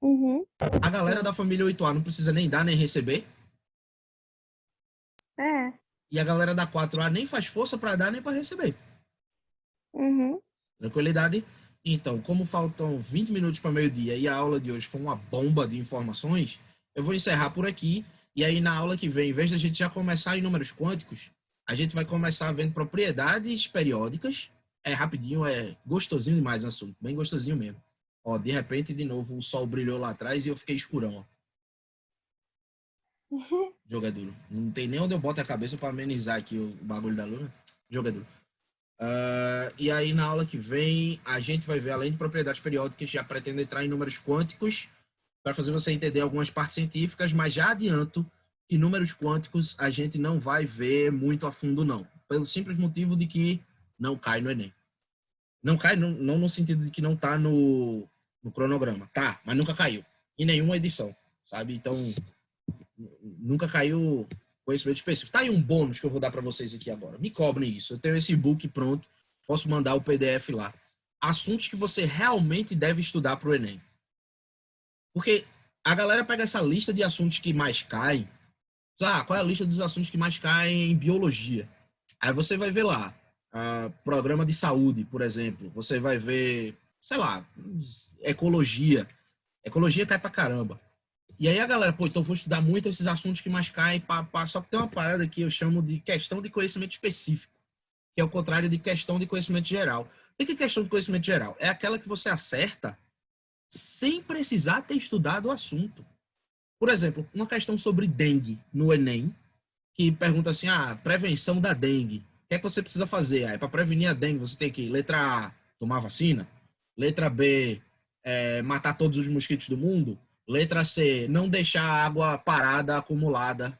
Uhum. A galera da família 8A não precisa nem dar nem receber? É. E a galera da 4A nem faz força para dar nem para receber. Uhum. Tranquilidade? Então, como faltam 20 minutos para meio-dia e a aula de hoje foi uma bomba de informações, eu vou encerrar por aqui. E aí, na aula que vem, em vez da gente já começar em números quânticos, a gente vai começar vendo propriedades periódicas. É rapidinho, é gostosinho demais o assunto, bem gostosinho mesmo. Ó, de repente, de novo, o sol brilhou lá atrás e eu fiquei escurão, ó. Jogo é duro. Não tem nem onde eu boto a cabeça para amenizar aqui o bagulho da luna. Jogo é duro. E aí, na aula que vem, a gente vai ver, além de propriedades periódicas, já pretendo entrar em números quânticos para fazer você entender algumas partes científicas, mas já adianto que números quânticos a gente não vai ver muito a fundo, não. Pelo simples motivo de que não cai no Enem. Não cai, não no sentido de que não tá no cronograma. Tá, mas nunca caiu. Em nenhuma edição, sabe? Então, nunca caiu conhecimento específico. Tá aí um bônus que eu vou dar para vocês aqui agora. Me cobrem isso. Eu tenho esse e-book pronto, posso mandar o PDF lá. Assuntos que você realmente deve estudar para o Enem. Porque a galera pega essa lista de assuntos que mais caem. Qual é a lista dos assuntos que mais caem em biologia? Aí você vai ver lá, programa de saúde, por exemplo. Você vai ver, sei lá, ecologia. Ecologia cai pra caramba. E aí a galera, então vou estudar muito esses assuntos que mais caem. Só que tem uma parada que eu chamo de questão de conhecimento específico, que é o contrário de questão de conhecimento geral. O que é questão de conhecimento geral? É aquela que você acerta sem precisar ter estudado o assunto. Por exemplo, uma questão sobre dengue no Enem, que pergunta assim, prevenção da dengue. O que é que você precisa fazer? Para prevenir a dengue, você tem que, letra A, tomar vacina. Letra B, matar todos os mosquitos do mundo. Letra C, não deixar a água parada, acumulada.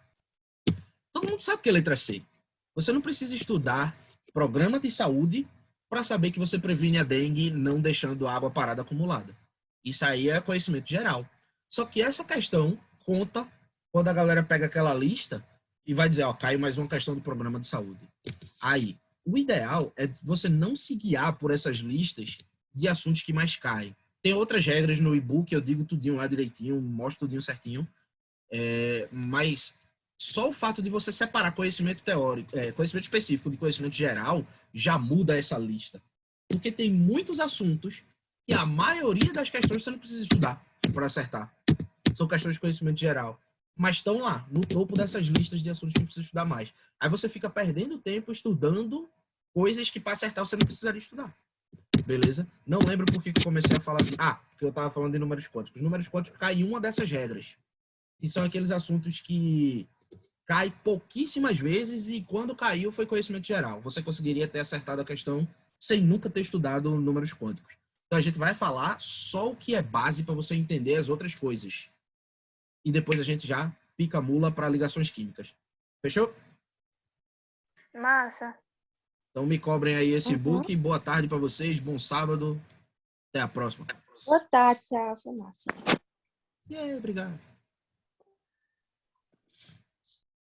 Todo mundo sabe o que é letra C. Você não precisa estudar programa de saúde para saber que você previne a dengue não deixando a água parada acumulada. Isso aí é conhecimento geral. Só que essa questão conta quando a galera pega aquela lista e vai dizer, caiu mais uma questão do programa de saúde. Aí, o ideal é você não se guiar por essas listas de assuntos que mais caem. Tem outras regras no e-book, eu digo tudinho lá direitinho, mostro tudinho certinho, mas só o fato de você separar conhecimento teórico, conhecimento específico de conhecimento geral, já muda essa lista. Porque tem muitos assuntos e a maioria das questões você não precisa estudar para acertar. São questões de conhecimento geral. Mas estão lá, no topo dessas listas de assuntos que precisa estudar mais. Aí você fica perdendo tempo estudando coisas que para acertar você não precisaria estudar. Beleza? Não lembro por que eu comecei a falar de... porque eu estava falando de números quânticos. Números quânticos cai em uma dessas regras. Que são aqueles assuntos que cai pouquíssimas vezes e quando caiu foi conhecimento geral. Você conseguiria ter acertado a questão sem nunca ter estudado números quânticos. Então a gente vai falar só o que é base para você entender as outras coisas. E depois a gente já pica a mula para ligações químicas. Fechou? Massa. Então me cobrem aí esse e-book. Boa tarde para vocês. Bom sábado. Até a próxima. Boa tarde, tchau. Foi massa. Obrigado.